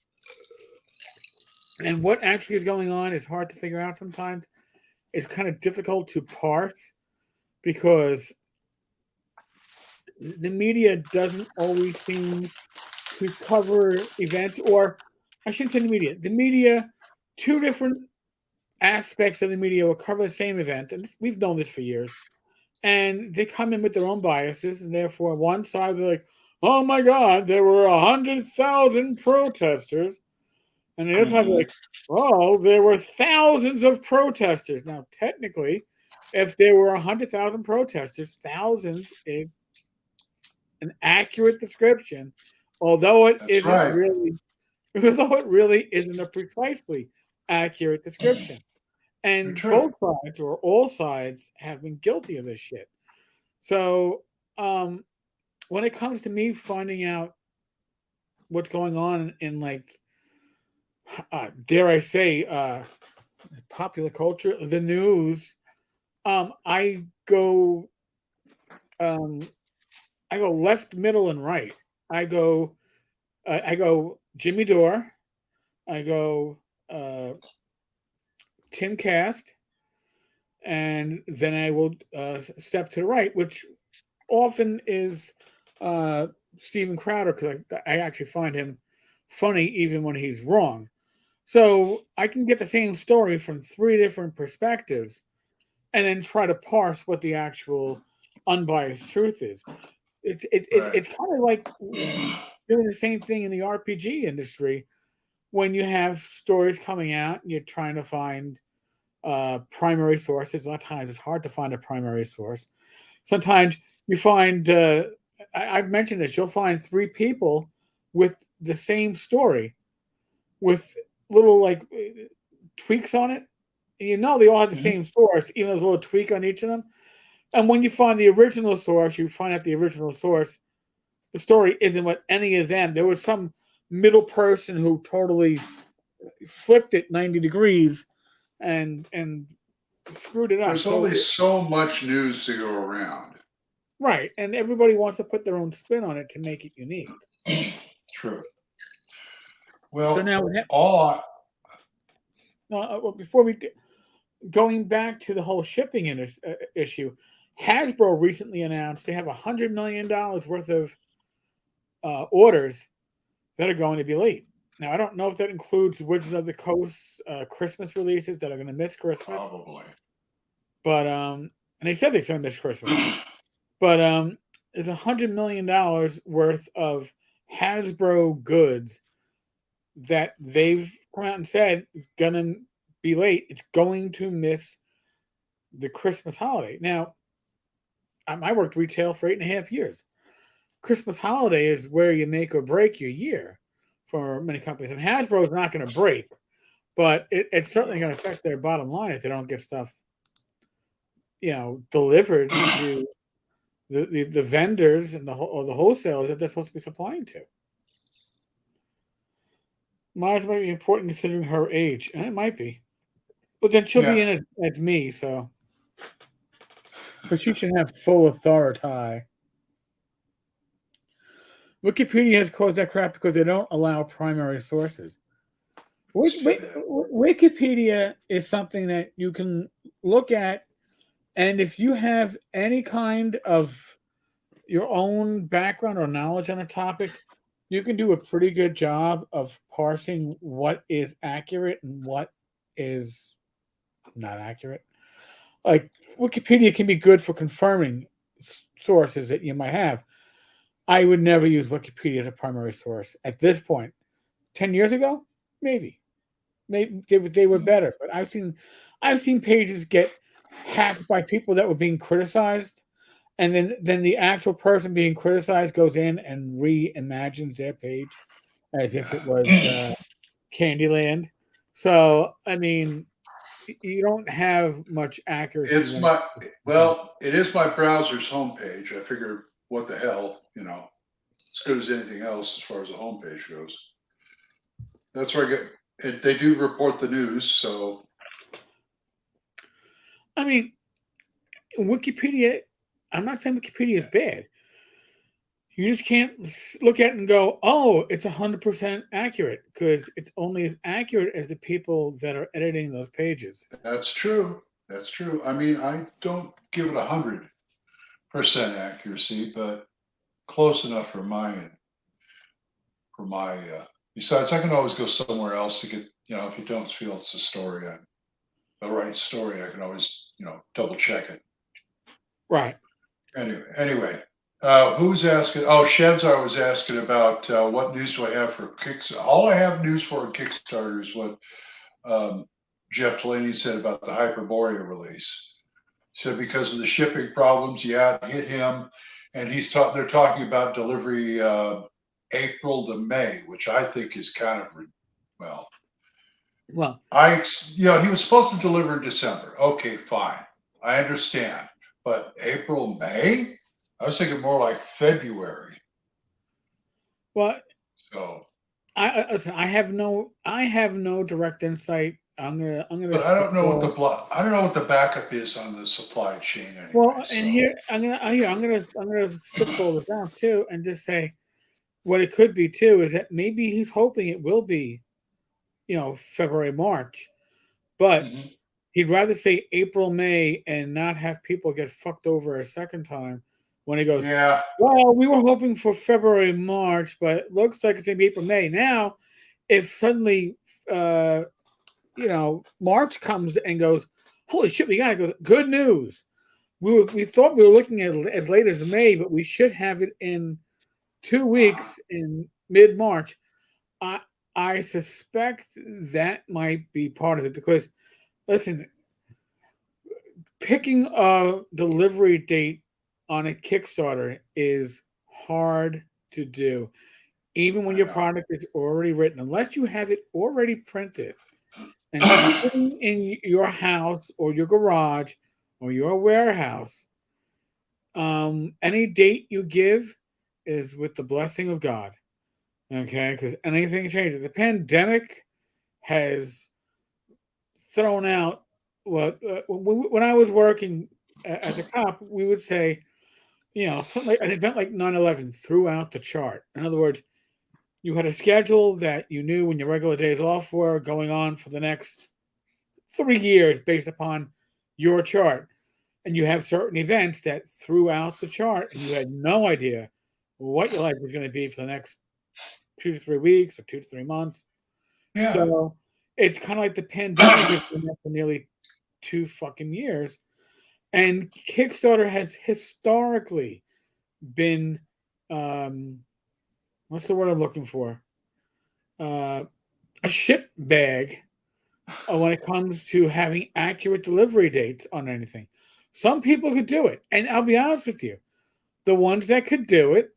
And what actually is going on is hard to figure out sometimes. It's kind of difficult to parse because the media doesn't always seem to cover events, or I shouldn't say the media. The media, two different aspects of the media will cover the same event, and we've known this for years. And they come in with their own biases, and therefore one side will be like, "Oh my God, there were 100,000 protesters," and the other side will be like, "Oh, there were thousands of protesters." Now, technically, if there were 100,000 protesters, thousands is an accurate description, although it That's isn't right. really, although it really isn't a precisely accurate description. And True. both sides or all sides have been guilty of this shit. So when it comes to me finding out what's going on in like, dare I say, popular culture, the news, I go, um, I go left, middle, and right. I go Jimmy Dore. I go Tim Cast, and then I will step to the right, which often is Steven Crowder, because I actually find him funny even when he's wrong. So I can get the same story from three different perspectives and then try to parse what the actual unbiased truth is. It's kind of like doing the same thing in the RPG industry when you have stories coming out and you're trying to find primary sources. A lot of times it's hard to find a primary source. Sometimes you find, I've mentioned this, you'll find three people with the same story with little like tweaks on it. You know, they all have the same source, even though there's a little tweak on each of them. And when you find the original source, you find out the original source, the story isn't what any of them. There was some middle person who totally flipped it 90 degrees and screwed it up. There's only so much news to go around. Right, and everybody wants to put their own spin on it to make it unique. True. Well, so now before we going back to the whole shipping issue, Hasbro recently announced they have $100 million worth of orders that are going to be late. Now, I don't know if that includes Wizards of the Coast Christmas releases that are going to miss Christmas. Probably. But and they said they're going to miss Christmas. But it's $100 million worth of Hasbro goods that they've come out and said is going to be late. It's going to miss the Christmas holiday. Now, I worked retail for 8.5 years. Christmas holiday is where you make or break your year for many companies. And Hasbro is not going to break, but it's certainly going to affect their bottom line if they don't get stuff, delivered to the vendors and the wholesalers that they're supposed to be supplying to. Mars might be important considering her age, and it might be, but then she'll be in as me, so. But she should have full authority. Wikipedia has caused that crap because they don't allow primary sources. Wikipedia is something that you can look at, and if you have any kind of your own background or knowledge on a topic, you can do a pretty good job of parsing what is accurate and what is not accurate. Like Wikipedia can be good for confirming sources that you might have. I would never use Wikipedia as a primary source at this point. 10 years ago, maybe they were better, but I've seen pages get hacked by people that were being criticized, and then the actual person being criticized goes in and reimagines their page as if it was Candyland. So I mean, you don't have much accuracy It's when it my it is my browser's homepage. I figure, what the hell, as good as anything else as far as the homepage goes. That's where I get it. They do report the news, so I mean, Wikipedia. I'm not saying Wikipedia is bad. You just can't look at it and go, "Oh, it's 100% accurate," because it's only as accurate as the people that are editing those pages. that's true. That's true. I mean, I don't give it 100% accuracy, but close enough for my. Besides, I can always go somewhere else to get. If you don't feel it's the right story, I can always double check it. Right. Anyway, who was asking? Oh, Shedzar was asking about what news do I have for Kickstarter. All I have news for Kickstarter is what Jeff Delaney said about the Hyperborea release. So because of the shipping problems, it hit him, and they're talking about delivery April to May, which I think is kind of well. He was supposed to deliver in December. Okay, fine, I understand. But April, May? I was thinking more like February. Well, so I have no direct insight. I'm gonna. But I don't know what the backup is on the supply chain anyway. Well, and here I'm gonna spitball this out too, and just say what it could be too is that maybe he's hoping it will be, February, March, but he'd rather say April, May, and not have people get fucked over a second time when he goes, yeah. Well, we were hoping for February, March, but it looks like it's gonna be April, May. Now, if suddenly March comes and goes, holy shit, we gotta go. Good news. We thought we were looking at as late as May, but we should have it in 2 weeks in mid-March. I suspect that might be part of it because, listen, picking a delivery date on a Kickstarter is hard to do, even when your product is already written, unless you have it already printed and sitting in your house or your garage or your warehouse. Any date you give is with the blessing of God. Okay, because anything changes. The pandemic has thrown out what when I was working as a cop, we would say, something like an event like 9/11 threw out the chart. In other words, you had a schedule that you knew when your regular days off were going on for the next 3 years based upon your chart. And you have certain events that threw out the chart and you had no idea what your life was going to be for the next 2 to 3 weeks or 2 to 3 months. Yeah. So it's kind of like the pandemic has been there for nearly 2 fucking years. And Kickstarter has historically been, what's the word I'm looking for? A shit bag when it comes to having accurate delivery dates on anything. Some people could do it. And I'll be honest with you, the ones that could do it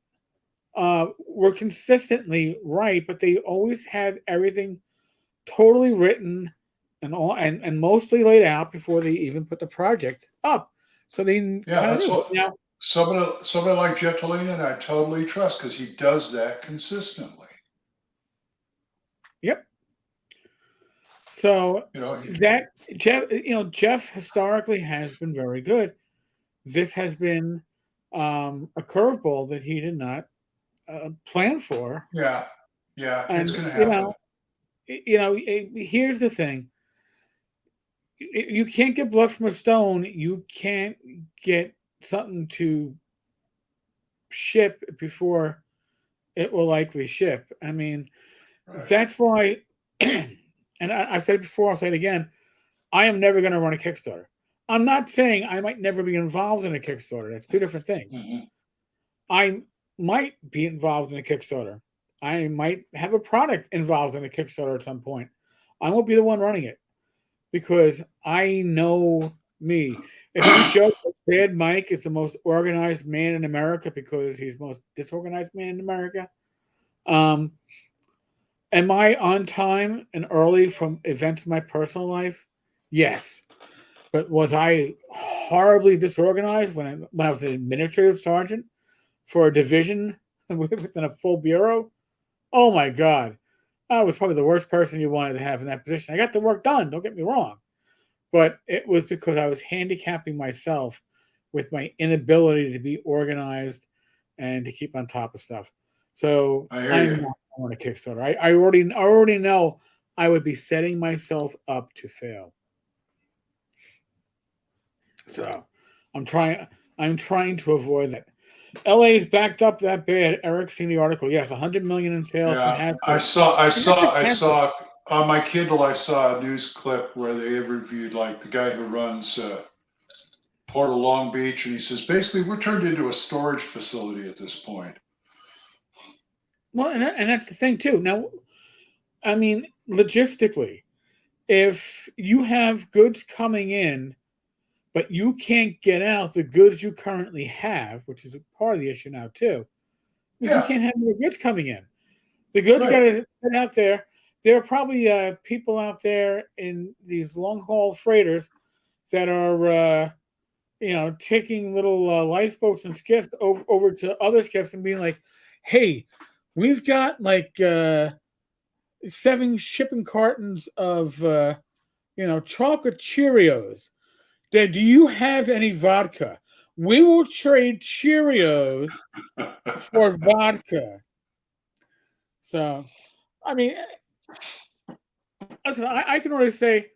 were consistently right, but they always had everything totally written and mostly laid out before they even put the project up. So they that's what somebody like Jeff Delaney I totally trust because he does that consistently. Yep. So that Jeff historically has been very good. This has been a curveball that he did not plan for. Yeah, and it's going to happen. Here's the thing: you can't get blood from a stone. You can't get something to ship before it will likely ship. I mean, that's why. And I said before, I'll say it again. I am never going to run a Kickstarter. I'm not saying I might never be involved in a Kickstarter. That's two different things. Mm-hmm. I might be involved in a Kickstarter. I might have a product involved in a Kickstarter at some point. I won't be the one running it because I know me. If we joke that Bad Mike is the most organized man in America because he's the most disorganized man in America, um, am I on time and early from events in my personal life? Yes. But was I horribly disorganized when I was an administrative sergeant for a division within a full bureau? Oh my God. I was probably the worst person you wanted to have in that position. I got the work done, don't get me wrong. But it was because I was handicapping myself with my inability to be organized and to keep on top of stuff. So I hear I'm you. not on a Kickstarter. I already know I would be setting myself up to fail. So I'm trying to avoid that. LA's backed up that bad. Eric's seen the article. Yes, 100 million in sales from Yeah, Hasbro. I saw on my Kindle. I saw a news clip where they interviewed like the guy who runs Port of Long Beach, and he says basically we're turned into a storage facility at this point. Well, and that's the thing too. Now, I mean, logistically, if you have goods coming in, but you can't get out the goods you currently have, which is a part of the issue now too, means you Yeah, can't have more goods coming in. The goods got right. to get out there. There are probably people out there in these long haul freighters that are, taking little lifeboats and skiffs over to other skiffs and being like, "Hey, we've got like 7 shipping cartons of chocolate Cheerios. Then do you have any vodka? We will trade Cheerios for vodka." So, I mean, listen, I can already say,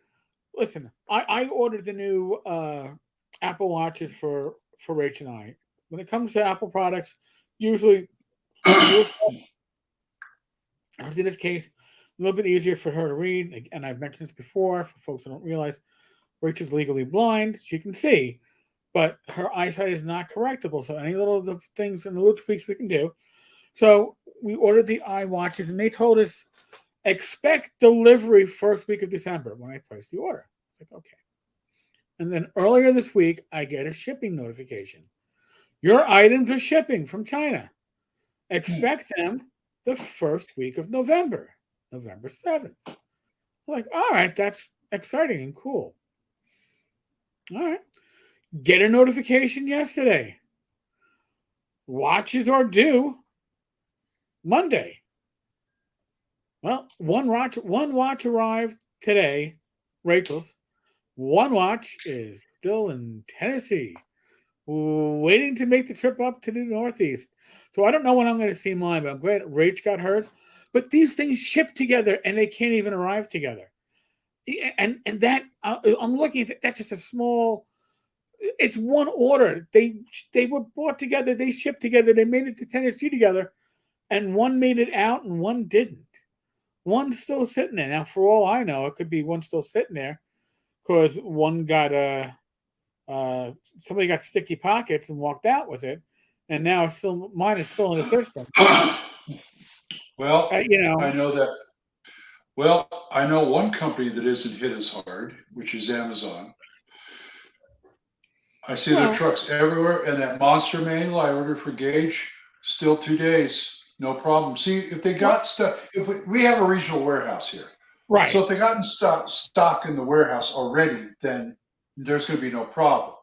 listen, I ordered the new Apple Watches for Rach and I. When it comes to Apple products, usually newer stuff, in this case, a little bit easier for her to read. And I've mentioned this before for folks who don't realize Rach is legally blind. She can see, but her eyesight is not correctable. So any little the things and the little tweaks we can do. So we ordered the iWatches, and they told us expect delivery first week of December when I placed the order. Like, okay. And then earlier this week, I get a shipping notification. Your items are shipping from China. Expect them the first week of November, November 7th. I'm like, all right, that's exciting and cool. All right. Get a notification yesterday. Watches are due Monday. Well, one watch arrived today, Rachel's. One watch is still in Tennessee, waiting to make the trip up to the Northeast. So I don't know when I'm going to see mine, but I'm glad Rach got hers. But these things ship together and they can't even arrive together. And that I'm looking at that's just a small. It's one order. They were bought together. They shipped together. They made it to Tennessee together, and one made it out and one didn't. One's still sitting there now. For all I know, it could be one still sitting there because one got somebody got sticky pockets and walked out with it, and now it's still mine is still in the system. Well, You know, I know that. Well, I know one company that isn't hit as hard, which is Amazon. I see their well, trucks everywhere, and that monster manual I ordered for Gage, still 2 days, no problem. See, if they well, got stuff, if we have a regional warehouse here, so right, if they got in stock in the warehouse already, then there's going to be no problem.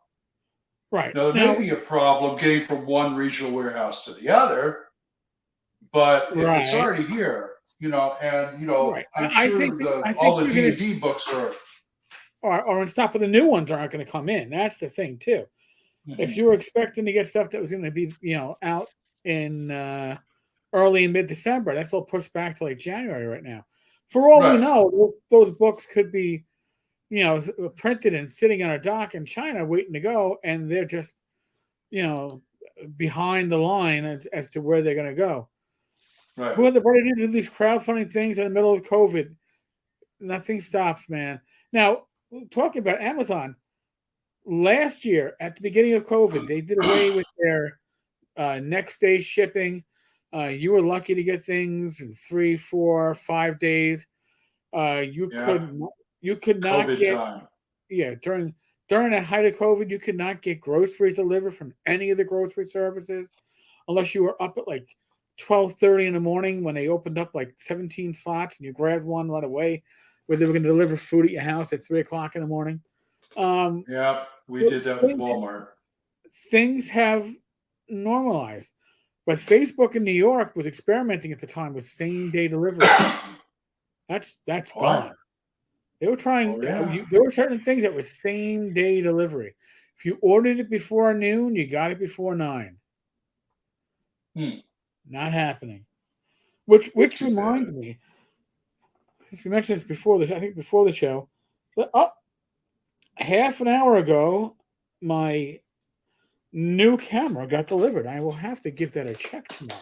right. Now, there may Now, be a problem getting from one regional warehouse to the other, but if it's right, already here, and right. I'm I think sure I all think the you're gonna D&D books are. or on top of the new ones aren't going to come in. That's the thing too. If you were expecting to get stuff that was going to be out in early and mid December, that's all pushed back to like January right now. For all we Right, know, those books could be printed and sitting on a dock in China waiting to go, and they're just you know behind the line as to where they're going to go. right. Who had the ability to do these crowdfunding things in the middle of COVID? Nothing stops, man. Now, talking about Amazon, last year at the beginning of COVID, they did away with their next day shipping. You were lucky to get things in 3, 4, 5 days. You Yeah, could not COVID get, time. yeah, during the height of COVID, you could not get groceries delivered from any of the grocery services unless you were up at like 12:30 in the morning when they opened up like 17 slots and you grabbed one right away, where they were going to deliver food at your house at 3 o'clock in the morning. Um, Yeah, we so did that with things Walmart. things have normalized, but Facebook in New York was experimenting at the time with same day delivery. That's What? gone. They were trying. Oh yeah. There were certain things that were same day delivery. If you ordered it before noon, you got it before 9. Hmm. Not happening. Which Too bad. reminds me, since we mentioned this before I think before the show, but half an hour ago, my new camera got delivered. I will have to give that a check tomorrow.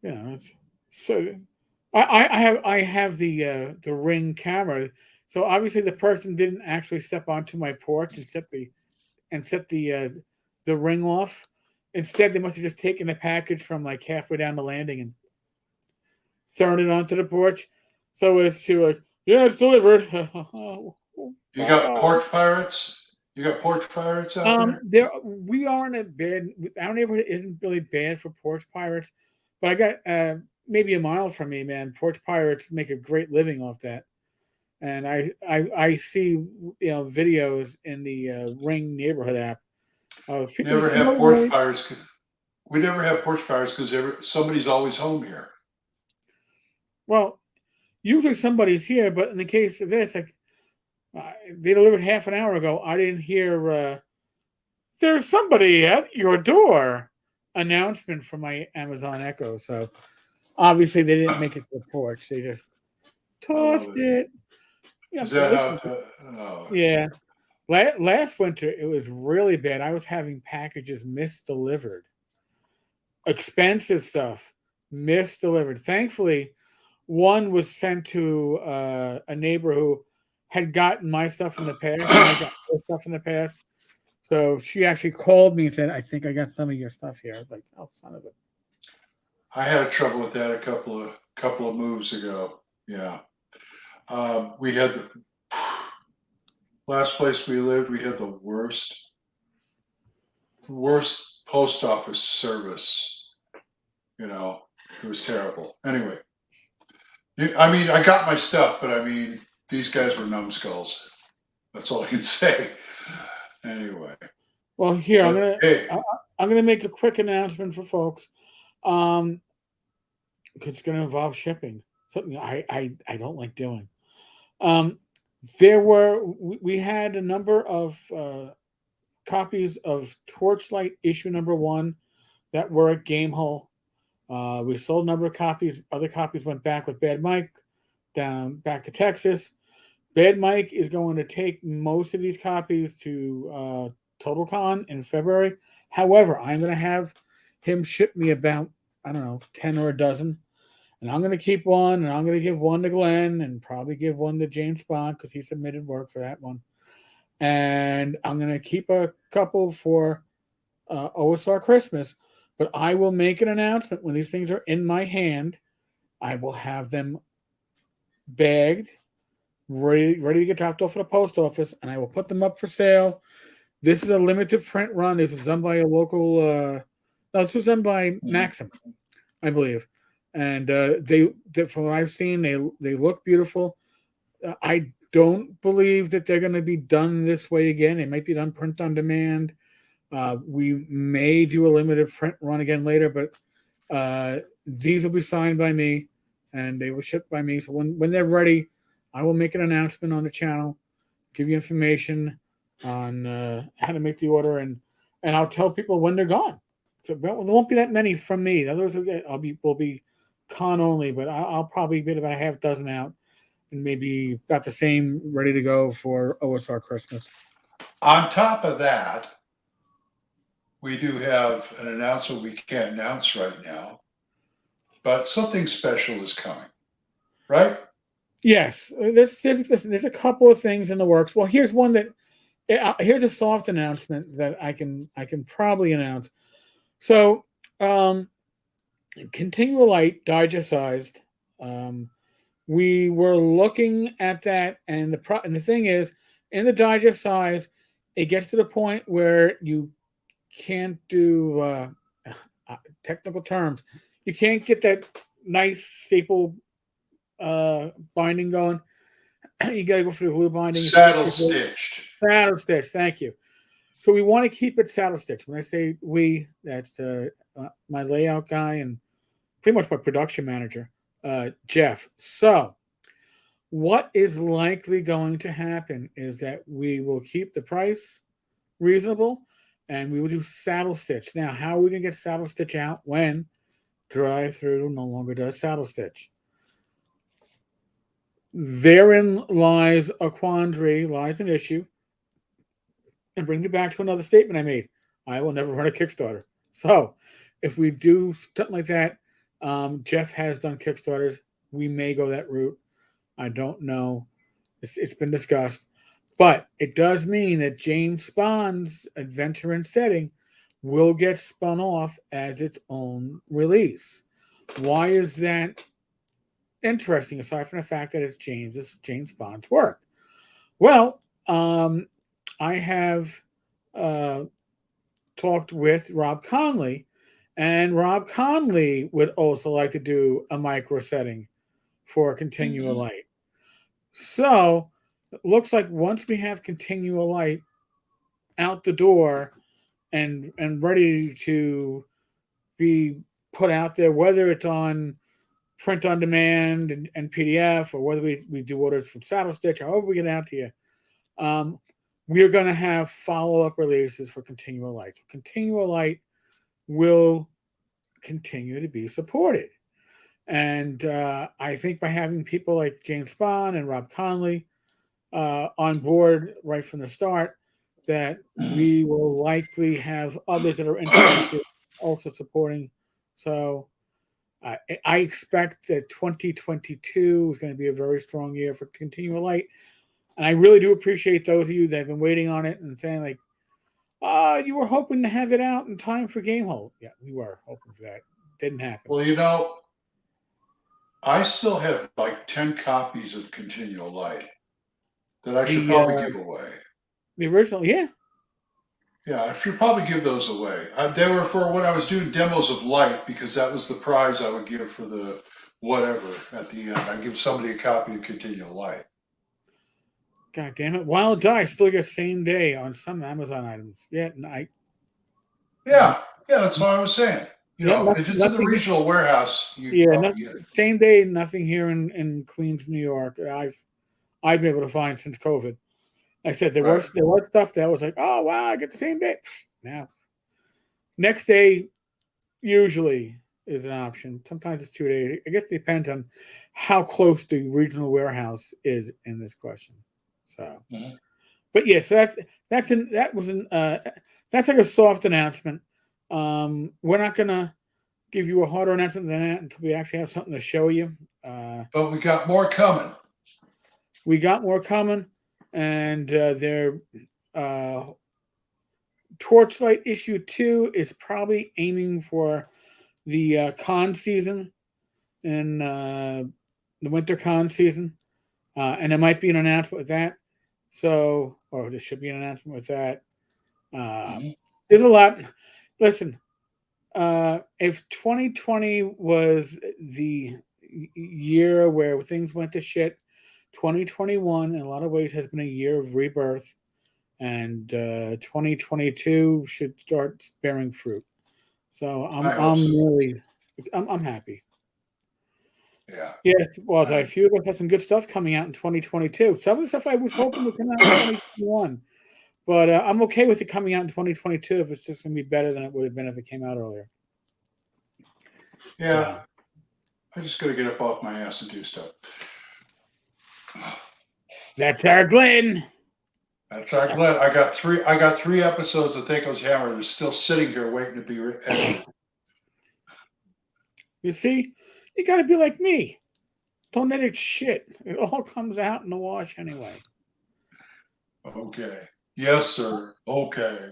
It's so. I have the Ring camera, so obviously the person didn't actually step onto my porch and set the Ring off. Instead, they must have just taken the package from like halfway down the landing and thrown it onto the porch. So as to yeah, it's delivered. You got Bye. porch pirates? You got porch pirates out there? There we aren't a bad. Our neighborhood isn't really bad for porch pirates, but I got maybe a mile from me, man. Porch pirates make a great living off that, and I see videos in the Ring neighborhood app of people Never just have throwing porch away. fires. We never have porch fires because somebody's always home here. Well, usually somebody's here, but in the case of this, like they delivered half an hour ago, I didn't hear. There's somebody at your door announcement from my Amazon Echo. So obviously they didn't make it to the porch. They just I love tossed it. it. Yeah, Is that how? listen. Oh, Yeah, last winter it was really bad. I was having packages misdelivered, expensive stuff misdelivered. Thankfully, one was sent to a neighbor who had gotten my stuff in the past, and I got her stuff in the past. So she actually called me and said, "I think I got some of your stuff here." I was like, "Oh, son of a." I had trouble with that a couple of moves ago. Yeah, we had the last place we lived. We had the worst post office service. It was terrible. Anyway, I mean, I got my stuff, but I mean, these guys were numbskulls. That's all I can say. Anyway, Well, here but hey, I'm gonna make a quick announcement for folks. Um, 'Cause it's gonna involve shipping. Something I don't like doing. Um, we had a number of copies of Torchlight issue number 1 that were at Gamehole. We sold a number of copies. Other copies went back with Bad Mike down back to Texas. Bad Mike is going to take most of these copies to TotalCon in February. However, I'm going to have him ship me about, I don't know, 10 or a dozen. And I'm going to keep one, and I'm going to give one to Glenn, and probably give one to James Spahn because he submitted work for that one. And I'm going to keep a couple for OSR Christmas. But I will make an announcement when these things are in my hand. I will have them bagged, ready to get dropped off at the post office, and I will put them up for sale. This is a limited print run. This was done by a local. No, this was done by Maxim, I believe, and from what I've seen, they look beautiful. I don't believe that they're going to be done this way again. They might be done print on demand. We may do a limited print run again later, but these will be signed by me, and they will ship by me. So when they're ready, I will make an announcement on the channel, give you information on how to make the order, and I'll tell people when they're gone. So there won't be that many from me. The others will be con only, but I'll probably get about a half dozen out, and maybe about the same ready to go for OSR Christmas. on top of that, we do have an announcement we can't announce right now, but something special is coming, right? Yes, there's a couple of things in the works. Well, here's one that Here's a soft announcement that I can probably announce. So, continual light digest sized. We were looking at that, and the thing is, in the digest size, it gets to the point where you can't do technical terms. You can't get that nice staple binding going. You got to go for the glue binding. Saddle stitched. Saddle stitch. Thank you. So we want to keep it saddle stitched. When I say we, that's my layout guy and pretty much my production manager, Jeff. So what is likely going to happen is that we will keep the price reasonable and we will do saddle stitch. Now, how are we going to get saddle stitch out when drive-through no longer does saddle stitch? Therein lies a quandary, lies an issue. And bring you back to another statement I made. I will never run a Kickstarter. So if we do something like that, Jeff has done Kickstarters. We may go that route. I don't know. It's been discussed. But it does mean that James Bond's Adventure in Setting will get spun off as its own release. Why is that interesting, aside from the fact that it's James Bond's work? Well, I have talked with Rob Conley, and Rob Conley would also like to do a micro setting for continual light. So it looks like once we have continual light out the door and ready to be put out there, whether it's on print on demand and PDF, or whether we do orders from Saddle Stitch, however we get it out to you, we are going to have follow-up releases for continual light. So continual light will continue to be supported. And I think by having people like James Bond and Rob Conley on board right from the start, that we will likely have others that are interested also supporting. So I expect that 2022 is going to be a very strong year for continual light. And I really do appreciate those of you that have been waiting on it and saying, like, you were hoping to have it out in time for Game Hold. Yeah, we were hoping for that. Didn't happen. Well, I still have like 10 copies of Continual Light that I should probably give away. The original, yeah. Yeah, I should probably give those away. They were for when I was doing demos of Light, because that was the prize I would give for the whatever at the end. I give somebody a copy of Continual Light. God damn it. Wild Die still gets same day on some Amazon items. Yeah, Yeah, that's what I was saying. If it's in the regional warehouse, you probably get it. Same day, nothing here in Queens, New York. I've been able to find since COVID. I said there was stuff that was like, oh wow, I get the same day. Now, next day usually is an option. Sometimes it's 2 days. I guess it depends on how close the regional warehouse is in this question. So, but yes, that's like a soft announcement. We're not gonna give you a harder announcement than that until we actually have something to show you. But we got more coming. And their Torchlight issue 2 is probably aiming for the con season and the winter con season, and there might be an announcement with that. So, or there should be an announcement with that. There's a lot. Listen, if 2020 was the year where things went to shit, 2021 in a lot of ways has been a year of rebirth, and 2022 should start bearing fruit. So I'm happy. Yeah. Yes, well, a few of us have some good stuff coming out in 2022. Some of the stuff I was hoping would come out in 2021, but I'm okay with it coming out in 2022 if it's just going to be better than it would have been if it came out earlier. Yeah, so. I just got to get up off my ass and do stuff. That's our Glen. That's our Glen. I got three episodes of Thanko's Hammer. They're still sitting here waiting to be edited. You see, you got to be like me. Don't edit shit. It all comes out in the wash anyway. Okay. Yes, sir. Okay.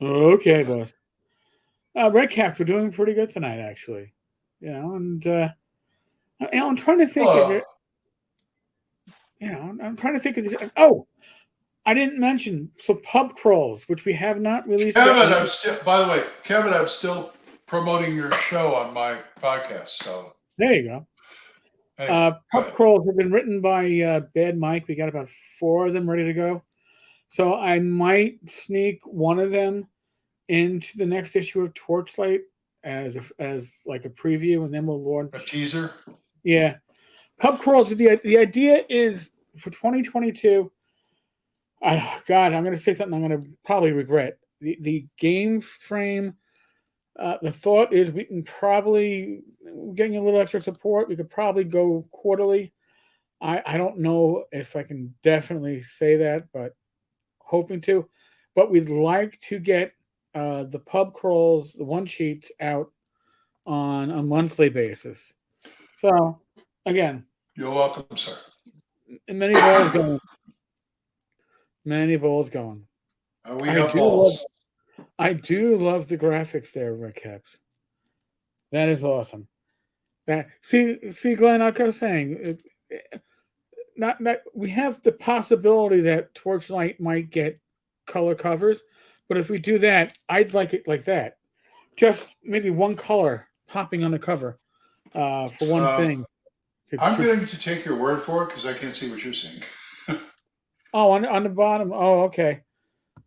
Okay, boss. Red Caps are doing pretty good tonight, actually. And I'm trying to think. Is Uh, it? I'm trying to think of this. Oh, I didn't mention pub crawls, which we have not released yet. Kevin, by the way, Kevin, I'm still promoting your show on my podcast. So There you go. anyway, go Pub ahead. crawls have been written by Bad Mike. We got about 4 of them ready to go. So I might sneak one of them into the next issue of Torchlight as like a preview, and then we'll launch A teaser. Yeah, pub crawls. The idea is for 2022. God, I'm going to say something I'm going to probably regret. The game frame. The thought is we can probably getting a little extra support. We could probably go quarterly. I don't know if I can definitely say that, but hoping to. But we'd like to get the pub crawls, the one sheets out on a monthly basis. So again, You're welcome, sir. many balls going. Many balls going. We I have do love. balls. I do love the graphics there, Red Caps. That is awesome. That see, Glenn, like I was saying, not we have the possibility that Torchlight might get color covers, but if we do that, I'd like it like that. Just maybe one color popping on the cover for one thing. I'm going to take your word for it because I can't see what you're saying. Oh, on the bottom. Oh, okay.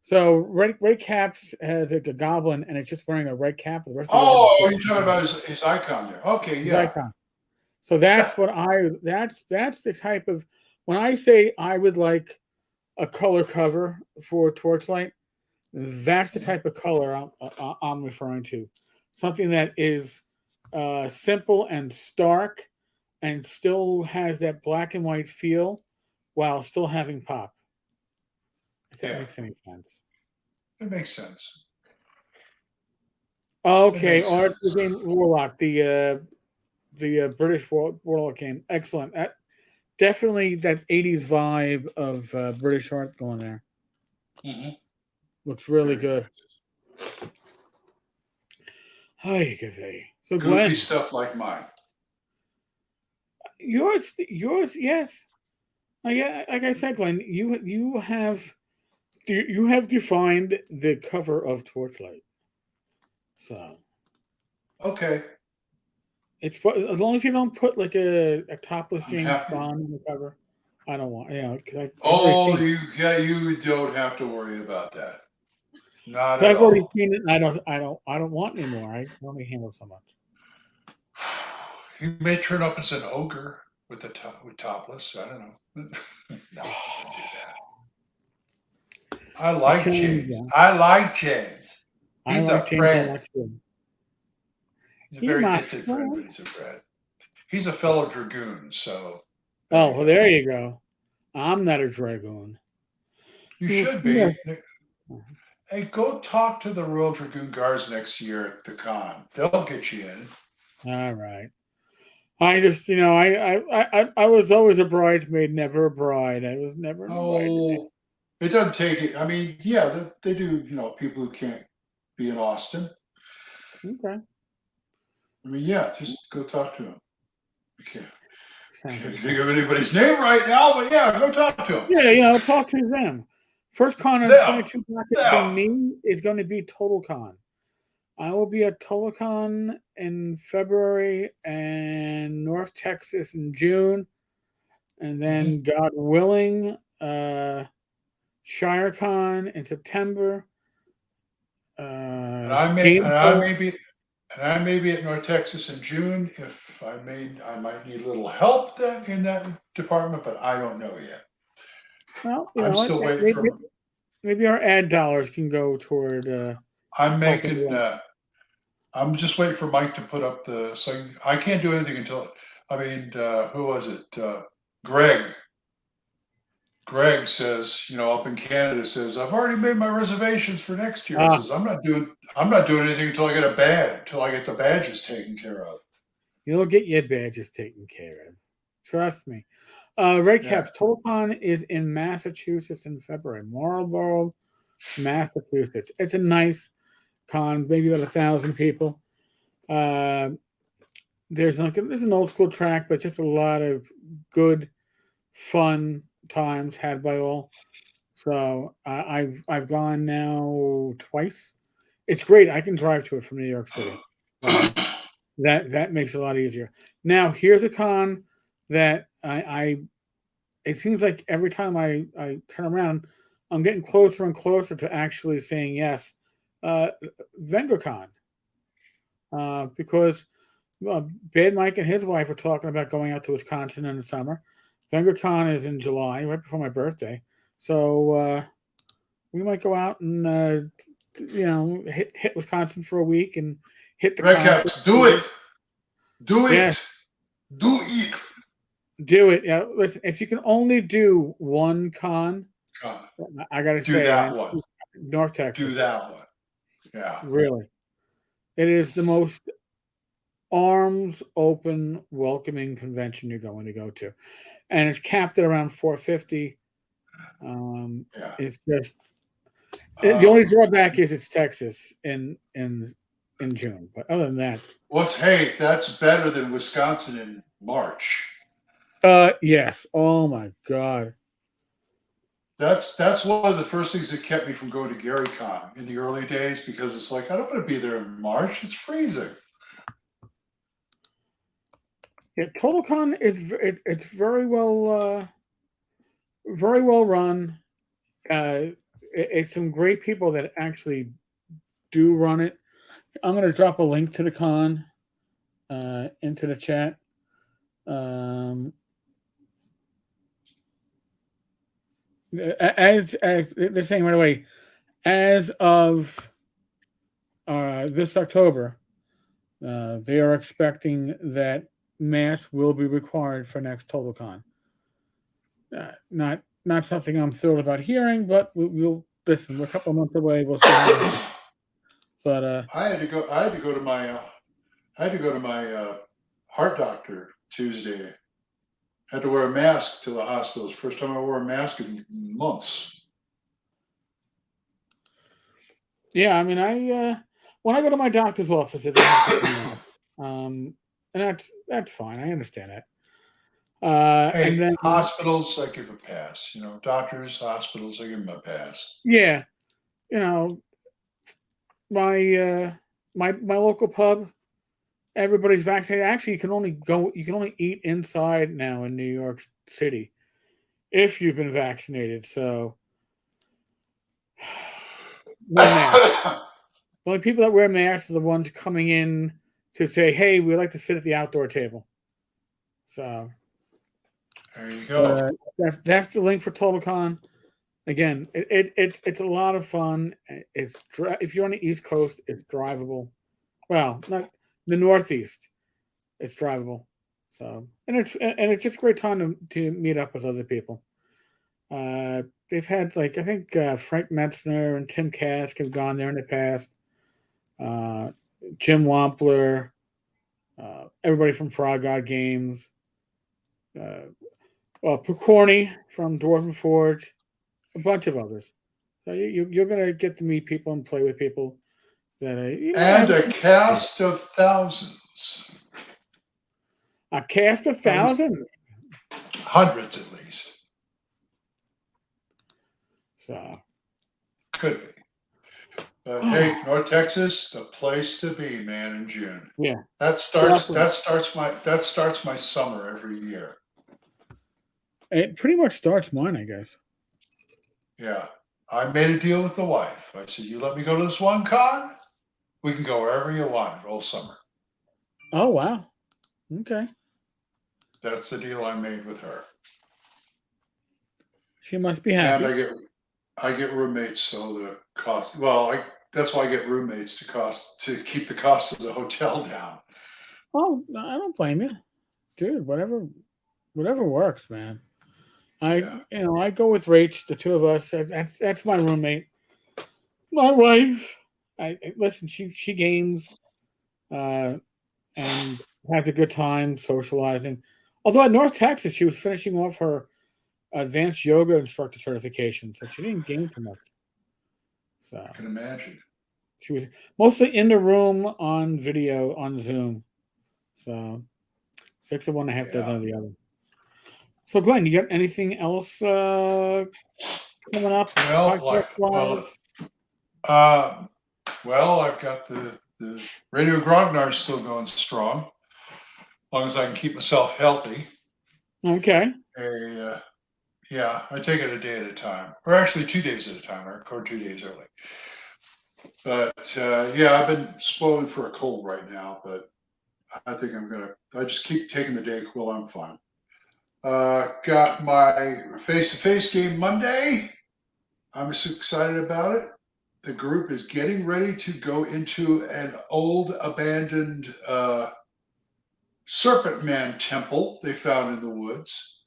So red caps has like a goblin, and it's just wearing a red cap. The rest of the art is Oh, you're talking about his icon there. Okay, his yeah. icon. So that's Yeah. what that's the type of when I say I would like a color cover for Torchlight. That's the type of color I'm referring to. Something that is simple and stark, and still has that black and white feel, while still having pop. If that makes any sense. It makes sense. Okay, makes art the sense. game Warlock, the British Warlock game, excellent. Definitely that '80s vibe of British art going there. Mm-hmm. Looks really good. Hi, Gavay. So Goofy Glenn, stuff like mine. yours, yes. Yeah, like I said, Glenn, you have defined the cover of Torchlight. So Okay. it's as long as you don't put like a topless I'm James happy. Spawn on the cover. I don't want, because I've already Oh, seen it. you don't have to worry about that. Not So at I've already all. seen it. And I don't want anymore. I can only handle so much. He may turn up as an ogre with topless. I don't know. No, don't do that. I like James. I like James. I He's a like James a friend. lot too. He's a He's very my distant friend, but friend. he's a friend. He's a fellow dragoon, so Oh, well, there you go. I'm not a dragoon. you Yeah. should be. Hey, go talk to the Royal Dragoon Guards next year at the con. They'll get you in. All right. I just, I was always a bridesmaid, never a bride. I was never invited. Oh, it doesn't take it. I mean, yeah, they do. People who can't be in Austin. Okay. I mean, yeah, just go talk to him. Can't Sounds think of anybody's name right now, but yeah, go talk to him. Yeah, talk to them. First con of Them. 22 bracket for me is going to be Total Con. I will be at Total Con in February and North Texas in June. And then, God willing, ShireCon in September. And I may be at North Texas in June. If I might need a little help in that department, but I don't know yet. Well, I'm still waiting for. Maybe our ad dollars can go toward. I'm making. I'm just waiting for Mike to put up the. So I can't do anything until. I mean, who was it? Greg. Greg says, up in Canada, says I've already made my reservations for next year. He says I'm not doing anything until I get the badges taken care of. You'll get your badges taken care of. Trust me. Redcaps TotalCon is in Massachusetts in February. Marlborough, Massachusetts. It's a nice con, maybe about 1,000 people. There's an old school track, but just a lot of good, fun times had by all. So I've gone now twice. It's great. I can drive to it from New York City. That makes it a lot easier. Now here's a con that I it seems like every time I turn around, I'm getting closer and closer to actually saying yes. VengerCon, because Bad Mike and his wife are talking about going out to Wisconsin in the summer. VengerCon is in July, right before my birthday. So we might go out and hit Wisconsin for a week and hit the Redcaps, do it. Do Yeah. it. Do it. Do it. Yeah. Listen, if you can only do one con, I gotta do say that one. North Texas. Do that one. Yeah. Really. It is the most arms open, welcoming convention you're going to go to. And it's capped at around 450. Yeah. It's just the only drawback is it's Texas in June. But other than that. Hey, that's better than Wisconsin in March. Yes. Oh my God. That's one of the first things that kept me from going to GaryCon in the early days, because it's like, I don't want to be there in March. It's freezing. Yeah, TotalCon it's very well run. It's some great people that actually do run it. I'm going to drop a link to the con into the chat. As they're saying right away, as of this October, they are expecting that masks will be required for next TotalCon. Not something I'm thrilled about hearing, but we'll listen. We're a couple of months away. We'll see. But I had to go to my heart doctor Tuesday. Had to wear a mask to the hospital. First time I wore a mask in months. Yeah, I mean, when I go to my doctor's office, and that's fine. I understand that. Hey, and then hospitals, I give a pass. Doctors, hospitals, I give them a pass. Yeah, my local pub, everybody's vaccinated. Actually, you can only eat inside now in New York City if you've been vaccinated. So no mask. The only people that wear masks are the ones coming in to say, "Hey, we'd like to sit at the outdoor table." So there you go. That's the link for TotalCon. Again, it's a lot of fun. If you're on the East Coast, it's drivable. Well, not the Northeast. It's drivable. So and it's just a great time to meet up with other people. They've had I think Frank Metzner and Tim Kask have gone there in the past. Jim Wampler, everybody from Frog God Games, Picorni from Dwarven Forge, a bunch of others. So you're going to get to meet people and play with people that and a cast of thousands. A cast of thousands? Hundreds at least. So could be. But hey, North Texas, the place to be, man, in June. Yeah. That starts my summer every year. It pretty much starts mine, I guess. Yeah. I made a deal with the wife. I said, you let me go to this one con, we can go wherever you want all summer. Oh wow. Okay. That's the deal I made with her. She must be happy. And I get roommates, so the cost. Well, that's why I get roommates to keep the cost of the hotel down. Oh, I don't blame you, dude. Whatever works, man. I go with Rach, the two of us. That's my roommate. My wife. Listen. She games, and has a good time socializing. Although at North Texas, she was finishing off her advanced yoga instructor certification, so she didn't gain too much. So I can imagine. she was mostly in the room on video on Zoom. So 6 of one, a half dozen of the other. So Glenn, you got anything else coming up? Well, I've got the Radio Grognard still going strong, as long as I can keep myself healthy. Okay. Yeah, I take it a day at a time, or actually 2 days at a time. I record 2 days early. But yeah, I've been spoiling for a cold right now, but I think I just keep taking the day while I'm fine. Got my face-to-face game Monday. I'm so excited about it. The group is getting ready to go into an old abandoned Serpent Man temple they found in the woods,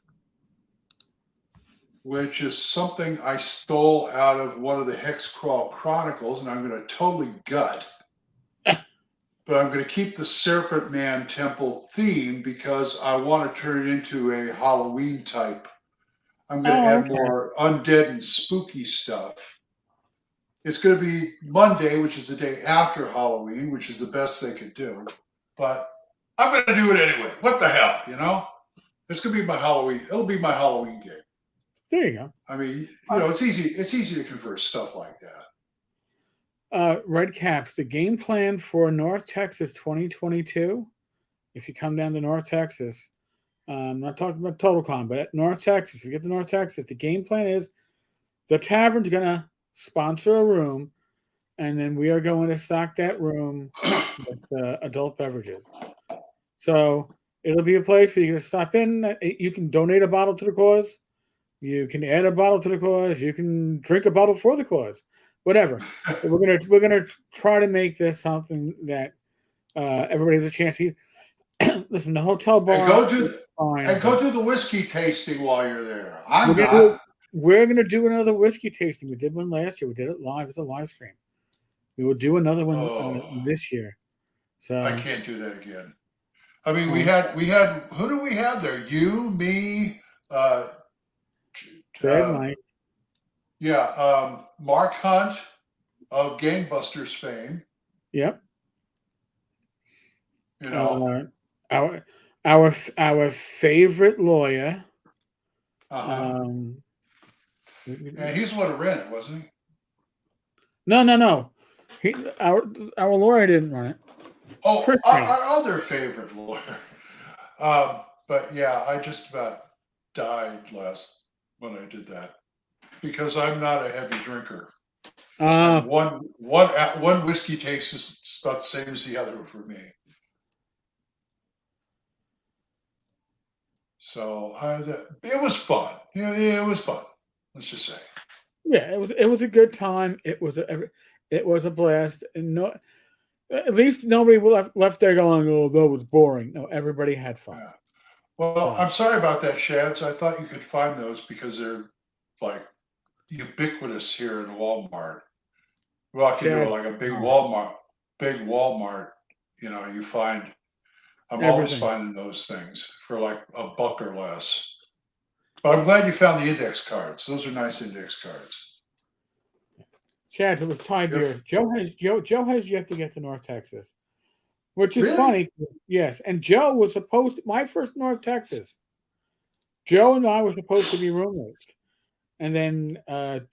which is something I stole out of one of the Hexcrawl Chronicles, and I'm going to totally gut. But I'm going to keep the Serpent Man temple theme because I want to turn it into a Halloween type. I'm going to add more undead and spooky stuff. It's going to be Monday, which is the day after Halloween, which is the best they could do. But I'm going to do it anyway. What the hell, you know? It's going to be my Halloween. It'll be my Halloween game. There you go. I mean, you know, it's easy. It's easy to convert stuff like that. Red Caps, the game plan for North Texas 2022. If you come down to North Texas, I'm not talking about TotalCon, but at North Texas, if you get to North Texas, the game plan is the tavern's going to sponsor a room, and then we are going to stock that room with adult beverages. So it'll be a place where you can stop in. You can donate a bottle to the cause. You can add a bottle to the cause. You can drink a bottle for the cause. Whatever. We're gonna try to make this something that everybody has a chance to eat. Listen, the hotel bar. And go do the whiskey tasting while you're there. We're gonna do another whiskey tasting. We did one last year. We did it live. It's a live stream. We will do another one this year. So I can't do that again. I mean, we had who do we have there? You, me, Mike. Yeah, Mark Hunt of Gangbusters fame. Yep. You know, our favorite lawyer. And he's the one who ran it, wasn't he? No. Our lawyer didn't run it. Oh, our other favorite lawyer. But yeah, I just about died when I did that because I'm not a heavy drinker. One whiskey taste is about the same as the other for me. So it was fun. Yeah, it was fun. Let's just say. Yeah, it was a good time. It was a blast, and at least nobody left there going, "Oh, that was boring." No, everybody had fun. Yeah. Well, I'm sorry about that, Shads. I thought you could find those because they're like ubiquitous here in Walmart. Walk into like a big Walmart, you know, you find. I'm always finding those things for like $1 or less. But I'm glad you found the index cards. Those are nice index cards. Chad, it was Thai beer. Joe has yet to get to North Texas, which is funny. Yes, and Joe was supposed to, my first North Texas. Joe and I were supposed to be roommates, and then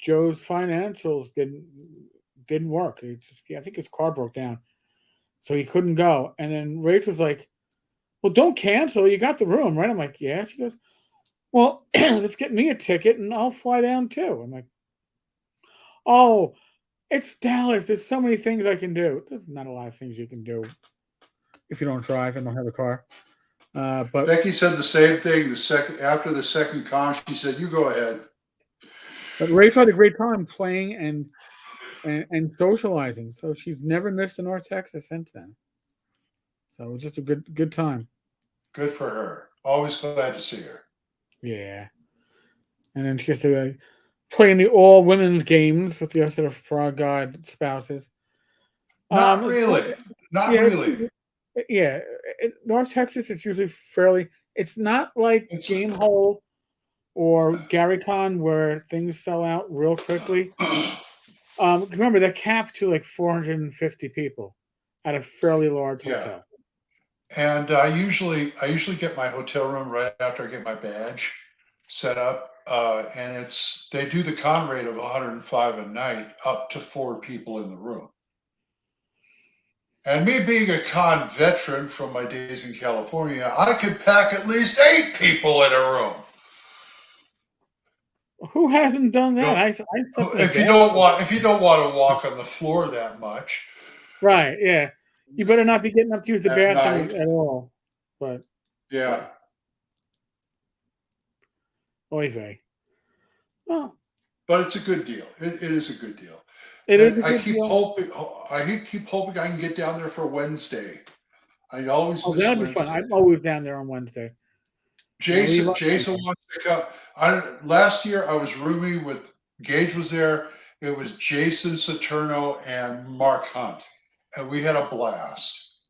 Joe's financials didn't work. I think his car broke down, so he couldn't go. And then Rach was like, "Well, don't cancel. You got the room, right?" I'm like, "Yeah." She goes, "Well, let's get me a ticket and I'll fly down too." I'm like, "Oh, it's Dallas. There's so many things I can do." There's not a lot of things you can do if you don't drive and don't have a car. But Becky said the same thing. After the second con, she said, "You go ahead." But Rachel had a great time playing and socializing, so she's never missed a North Texas since then. So it was just a good time. Good for her. Always glad to see her. Yeah. And then she gets to play in the all women's games with the rest of the Frog God spouses. Not really. Yeah. North Texas is usually fairly. It's not like It's Game Hole or GaryCon where things sell out real quickly. Remember, they're capped to like 450 people at a fairly large yeah. hotel. And I usually get my hotel room right after I get my badge set up. And they do the con rate of 105 a night, up to 4 people in the room. And me being a con veteran from my days in California, I could pack at least 8 people in a room. Who hasn't done You that? know, I slept in a if you bathroom. don't want to walk on the floor that much Right, yeah. You better not be getting up to use the at bathroom night, at all. But, yeah. oy vey. Well, But it's a good deal. It is a good deal. it is And a good deal. I keep hoping I can get down there for Wednesday. I always Oh, miss that'd be fun. Wednesday. I'm always down there on Wednesday. And I leave on Jason Monday. wants to come. Last year I was rooming with Gage was there. It was Jason Saturno and Mark Hunt, and we had a blast.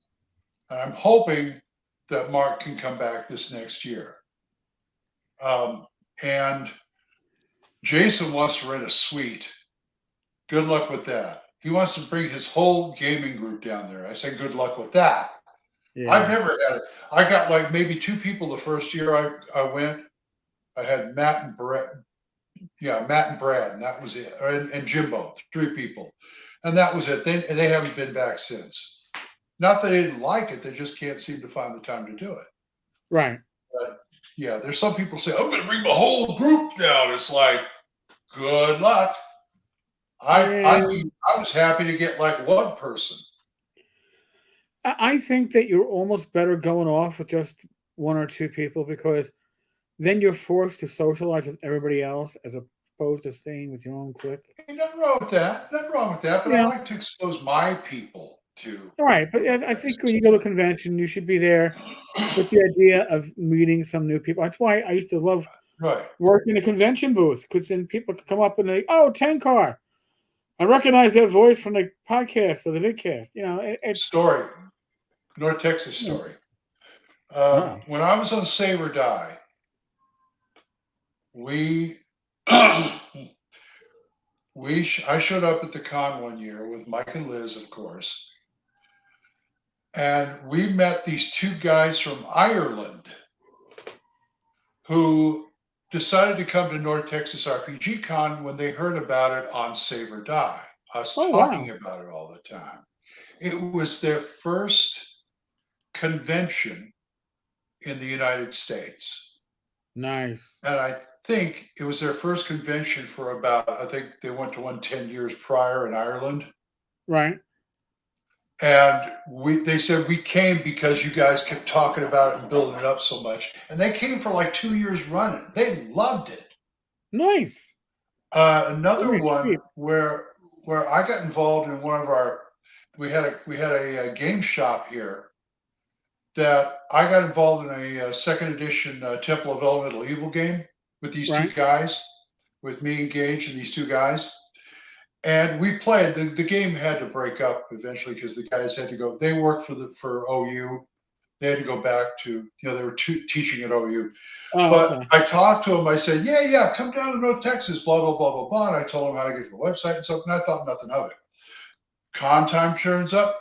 And I'm hoping that Mark can come back this next year. And Jason wants to rent a suite. Good luck with that. He wants to bring his whole gaming group down there. I said, good luck with that. I've Yeah. never had it. I got like maybe 2 people the first year I went. I had Matt and Brett. Yeah, Matt and Brad, and that was it. And Jimbo, 3 people. And that was it. They haven't been back since. Not that they didn't like it, they just can't seem to find the time to do it. Right. But yeah, there's some people say, I'm going to bring my whole group down. It's like, good luck. Yeah. I was happy to get like 1 person. I think that you're almost better going off with just 1 or 2 people because then you're forced to socialize with everybody else as opposed to staying with your own clique. Ain't nothing wrong with that. Nothing wrong with that. But I Yeah. like to expose my people to All right. But other I think when places. you go to a convention, you should be there with the idea of meeting some new people. That's why I used to love Right. working a convention booth because then people could come up and they, oh, Tenkar. I recognize that voice from the podcast or the vidcast. It's Story. North Texas story. oh, When I was on Saber Die, we I showed up at the con one year with Mike and Liz, of course, and we met these 2 guys from Ireland who decided to come to North Texas RPG Con when they heard about it on Saber Die, us oh talking wow, about it all the time. It was their first convention in the United States. nice, And I think it was their first convention for about, I think they went to one 10 years prior in Ireland. right, And they said, we came because you guys kept talking about it and building it up so much. And they came for like 2 years running. They loved it. nice. Another Very one cheap. where I got involved in one of our, we had a game shop here that I got involved in a second edition Temple of Elemental Evil game with these 2 Right, guys, with me and Gage and these 2 guys. And we played. The game had to break up eventually because the guys had to go. They worked for OU. They had to go back to, they were teaching at OU. oh But okay, I talked to them. I said, yeah, come down to North Texas, blah, blah, blah, blah, blah. And I told them how to get to the website and stuff. And I thought nothing of it. Con time turns up.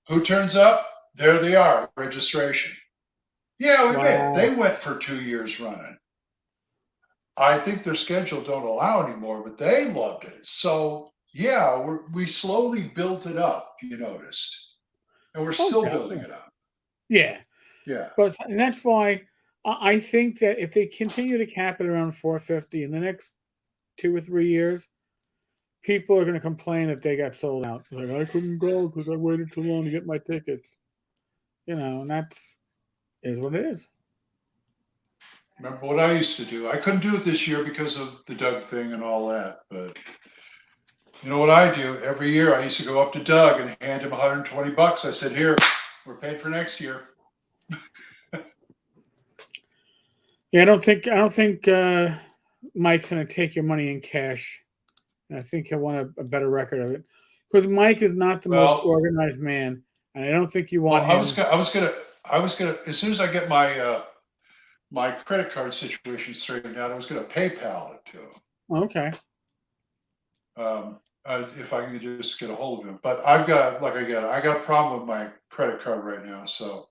Who turns up? There they are, registration. Yeah, we did. wow, They went for 2 years running. I think their schedule don't allow anymore, but they loved it. So yeah, we slowly built it up. You noticed, and we're still okay, building it up. yeah. Yeah, But and that's why I think that if they continue to cap it around 450 in the next 2 or 3 years, people are going to complain that they got sold out. Like I couldn't go because I waited too long to get my tickets. And that's is what it is. remember what I used to do? I couldn't do it this year because of the Doug thing and all that. But you know what I do? Every year I used to go up to Doug and hand him $120. I said, "Here, we're paid for next year." Yeah, I don't think Mike's going to take your money in cash. I think he'll want a better record of it because Mike is not the most Well, organized man, and I don't think you well, want him. I was gonna, as soon as I get my my credit card situation straightened out, I was going to PayPal it to him. Okay. If I can just get a hold of him. But I got a problem with my credit card right now, so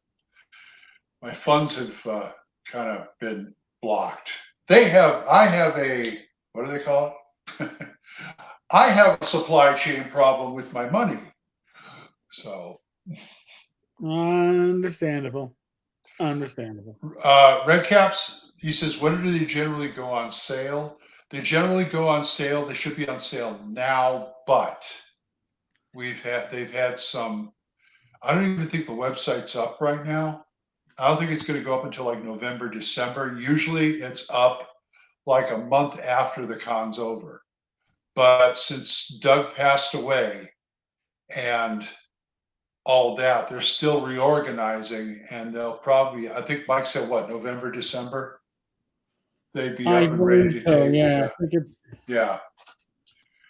my funds have kind of been blocked. I have a, what do they call it? I have a supply chain problem with my money. So Understandable. Red Caps, he says, when do they generally go on sale? They generally go on sale. They should be on sale now, but they've had some. I don't even think the website's up right now. I don't think it's going to go up until like November, December. Usually it's up like a month after the con's over. But since Doug passed away and all that, they're still reorganizing, and they'll probably, I think Mike said what, November, December? They'd be I up and ready believe to so. take. Yeah, I think Yeah.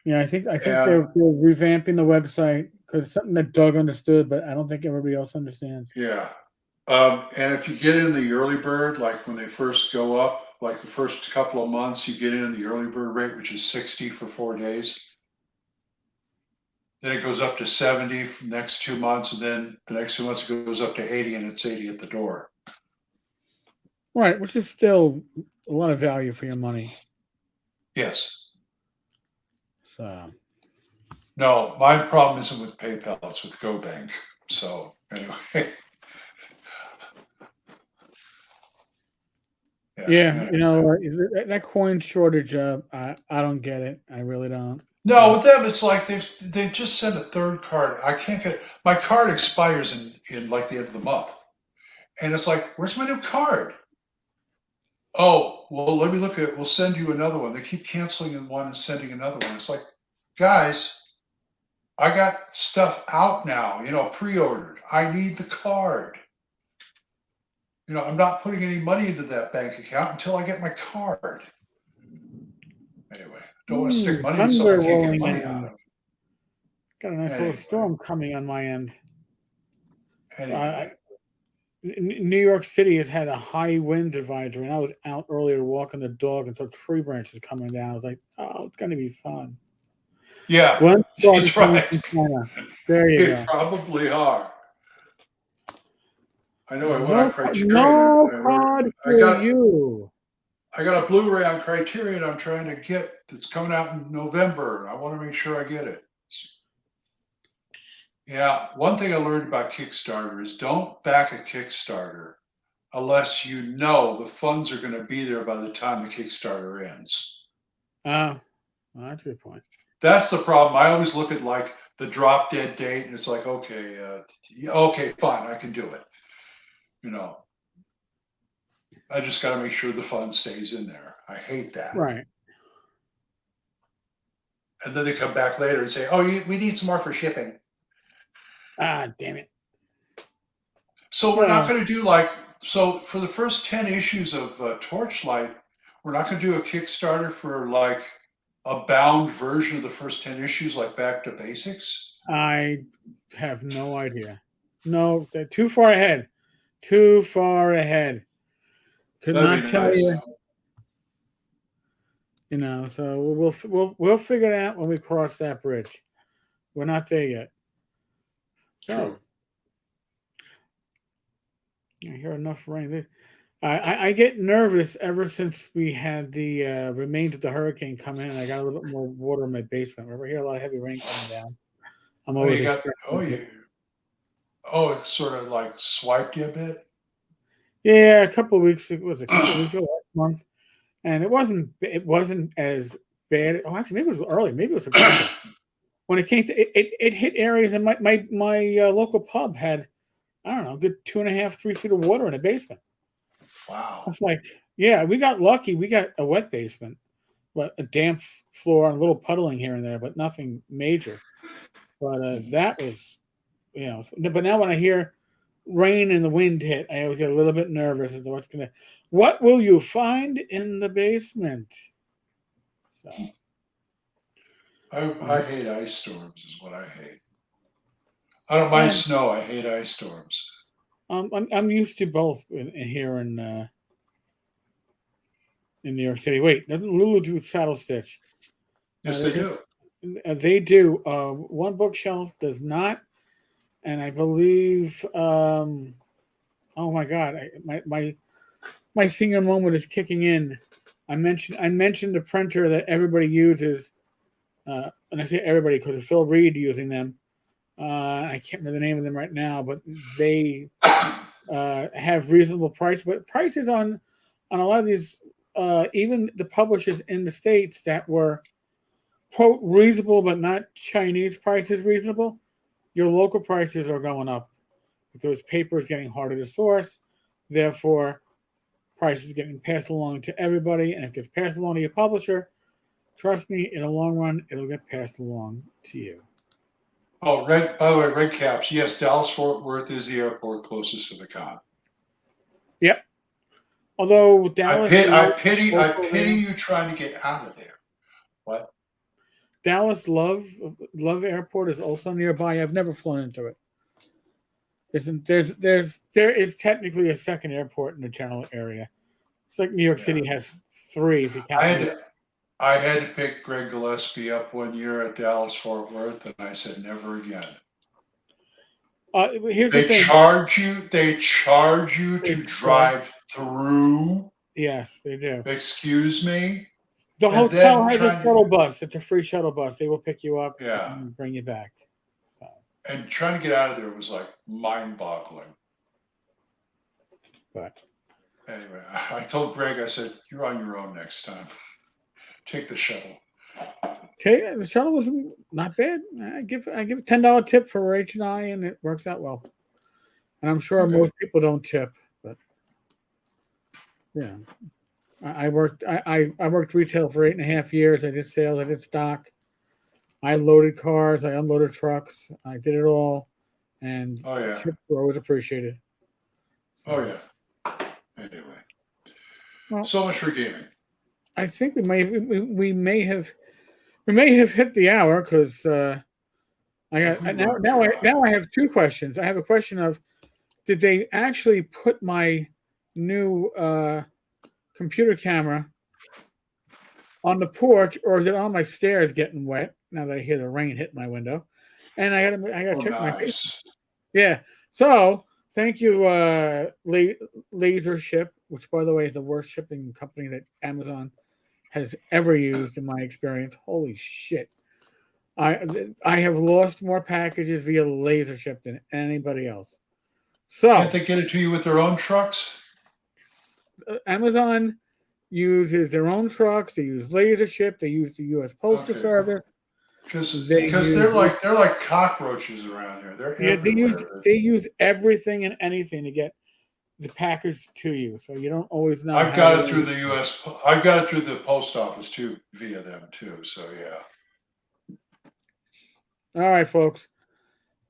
Yeah, I think And they're revamping the website because it's something that Doug understood, but I don't think everybody else understands. yeah. And if you get in the early bird, like when they first go up, like the first couple of months, you get in the early bird rate, which is 60 for 4 days. Then it goes up to 70 for the next 2 months, and then the next 2 months it goes up to 80, and it's 80 at the door. Right, which is still a lot of value for your money. Yes. So No, my problem isn't with PayPal, it's with GoBank. So anyway. yeah, anyway. you know that coin shortage. I don't get it. I really don't. No, with them it's like they've just sent a third card. I can't get my card expires in like the end of the month. And it's like, where's my new card? Oh, well, let me look at it. We'll send you another one. They keep canceling one and sending another one. It's like, guys, I got stuff out now, pre-ordered. I need the card. I'm not putting any money into that bank account until I get my card. Anyway, don't want to stick money in something I can't get money out of. Got a nice little storm coming on my end. Anyway. New York City has had a high wind advisory, and I was out earlier walking the dog, and so tree branches coming down. I was like, "Oh, it's going to be fun." Yeah, Glenn, he's right. There you go. Probably are. I know. I went No, on Criterion. no card for you. I got a Blu-ray on Criterion I'm trying to get. It's coming out in November. I want to make sure I get it. Yeah, one thing I learned about Kickstarter is don't back a Kickstarter unless you know the funds are going to be there by the time the Kickstarter ends. Well, that's a good point. That's the problem. I always look at like the drop dead date, and it's like, okay, okay, fine, I can do it. I just got to make sure the fund stays in there. I hate that. Right. And then they come back later and say, "Oh, we need some more for shipping." Ah, damn it. So we're not going to do so for the first 10 issues of Torchlight, we're not going to do a Kickstarter for like a bound version of the first 10 issues, like Back to Basics. I have no idea. No, they're too far ahead. Too far ahead. Could not tell you. So we'll figure it out when we cross that bridge. We're not there yet. So I hear enough rain. I get nervous ever since we had the remains of the hurricane come in, and I got a little bit more water in my basement. Whenever I hear a lot of heavy rain coming down, I'm always expecting. It sort of like swiped you a bit. Yeah, a couple of weeks. It was a couple of weeks ago, last month, and it wasn't as bad. Oh, actually, maybe it was early. Maybe it was September. When it came to it hit areas, and my local pub had, I don't know, a good 2.5, 3 feet of water in the basement. Wow. I was like, yeah, we got lucky. We got a wet basement, but a damp floor and a little puddling here and there, but nothing major. But that was, But now when I hear rain and the wind hit, I always get a little bit nervous as to what will you find in the basement? So I hate ice storms is what I hate. I don't mind snow. I hate ice storms. I'm used to both here in in New York City. Wait, doesn't Lulu do Saddle Stitch? Yes, they do. They do. One bookshelf does not, and I believe. Oh my God, my senior moment is kicking in. I mentioned the printer that everybody uses, and I say everybody because of Phil Reed using them. I can't remember the name of them right now, but they have reasonable price. But prices on a lot of these, even the publishers in the States that were quote reasonable but not Chinese prices reasonable, your local prices are going up because paper is getting harder to source. Therefore, prices getting passed along to everybody, and if it gets passed along to your publisher, trust me, in the long run, it'll get passed along to you. Oh, red. By the way, red caps. Yes, Dallas Fort Worth is the airport closest to the con. Yep. Although Dallas, I pity you trying to get out of there. What? Dallas Love Airport is also nearby. I've never flown into it. There is technically a second airport in the general area. It's like New York City has 3 if you count. I had to pick Greg Gillespie up one year at Dallas Fort Worth, and I said never again. Here's the thing. They charge you to drive through. Yes, they do. Excuse me. The hotel has a shuttle bus. It's a free shuttle bus. They will pick you up and bring you back. So. And trying to get out of there was like mind-boggling. But anyway, I told Greg, I said, "You're on your own next time. Take the shuttle." Okay, the shuttle was not bad. I give a $10 tip for H&I, and it works out well. And I'm sure most people don't tip, but yeah. I worked retail for 8.5 years. I did sales. I did stock. I loaded cars. I unloaded trucks. I did it all, and tips were always appreciated. So, oh yeah. Anyway, well, so much for gaming. I think we may have hit the hour because now I have 2 questions. I have a question of, did they actually put my new computer camera on the porch, or is it on my stairs getting wet now that I hear the rain hit my window? And I gotta check my face. Yeah. So thank you, Laser Ship, which by the way is the worst shipping company that Amazon has ever used in my experience. Holy shit. I have lost more packages via Laser Ship than anybody else. So can't they get it to you with their own trucks? Amazon uses their own trucks. They use Laser Ship. They use the U.S. Postal Service. Because they're like cockroaches around here. They're everywhere. They use everything and anything to get the package to you, so you don't always know. I've got it through the U.S. I've got it through the post office too, via them too. So yeah. All right, folks.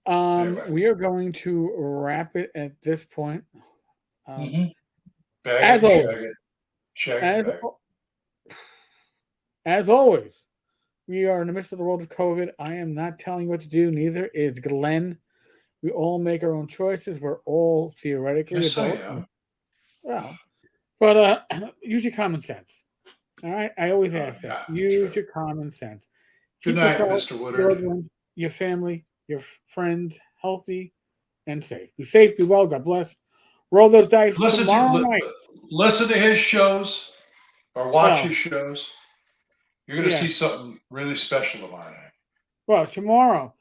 Anyway. We are going to wrap it at this point. As always, we are in the midst of the world of COVID. I am not telling you what to do. Neither is Glenn. We all make our own choices. We're all theoretically adult. Well, but use your common sense. All right? I always ask that. Use your common sense. Good night, Mr. Woodard. Your family, your friends, healthy and safe. Be safe, be well. God bless. Roll those dice tomorrow night. Listen to his shows or watch his shows. You're going to see something really special tomorrow night. Well, tomorrow,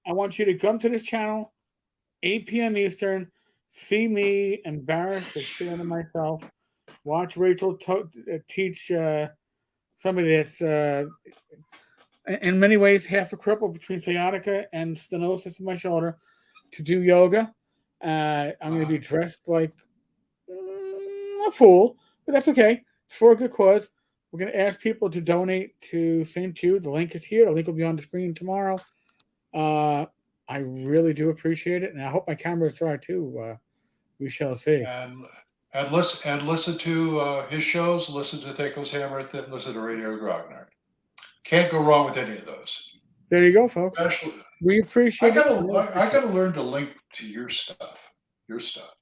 I want you to come to this channel, 8 p.m. Eastern, see me embarrassed as shit out of myself, watch Rachel teach somebody that's in many ways half a cripple between sciatica and stenosis in my shoulder to do yoga. I'm going to be dressed like a fool, but that's okay. It's for a good cause. We're going to ask people to donate to St. Jude. The link is here. The link will be on the screen tomorrow. I really do appreciate it, and I hope my camera is dry too. We shall see. And listen to his shows. Listen to Theko's Hammer. Listen to Radio Grognard. Can't go wrong with any of those. There you go, folks. We appreciate it. I gotta learn to link to your stuff. Your stuff.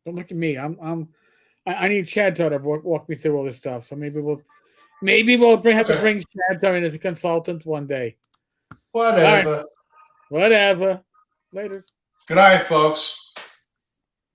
Don't look at me. I'm I need Chad to walk me through all this stuff. So maybe we'll have to bring Chad in as a consultant one day. Whatever. Right. Whatever. Later. Good night, folks.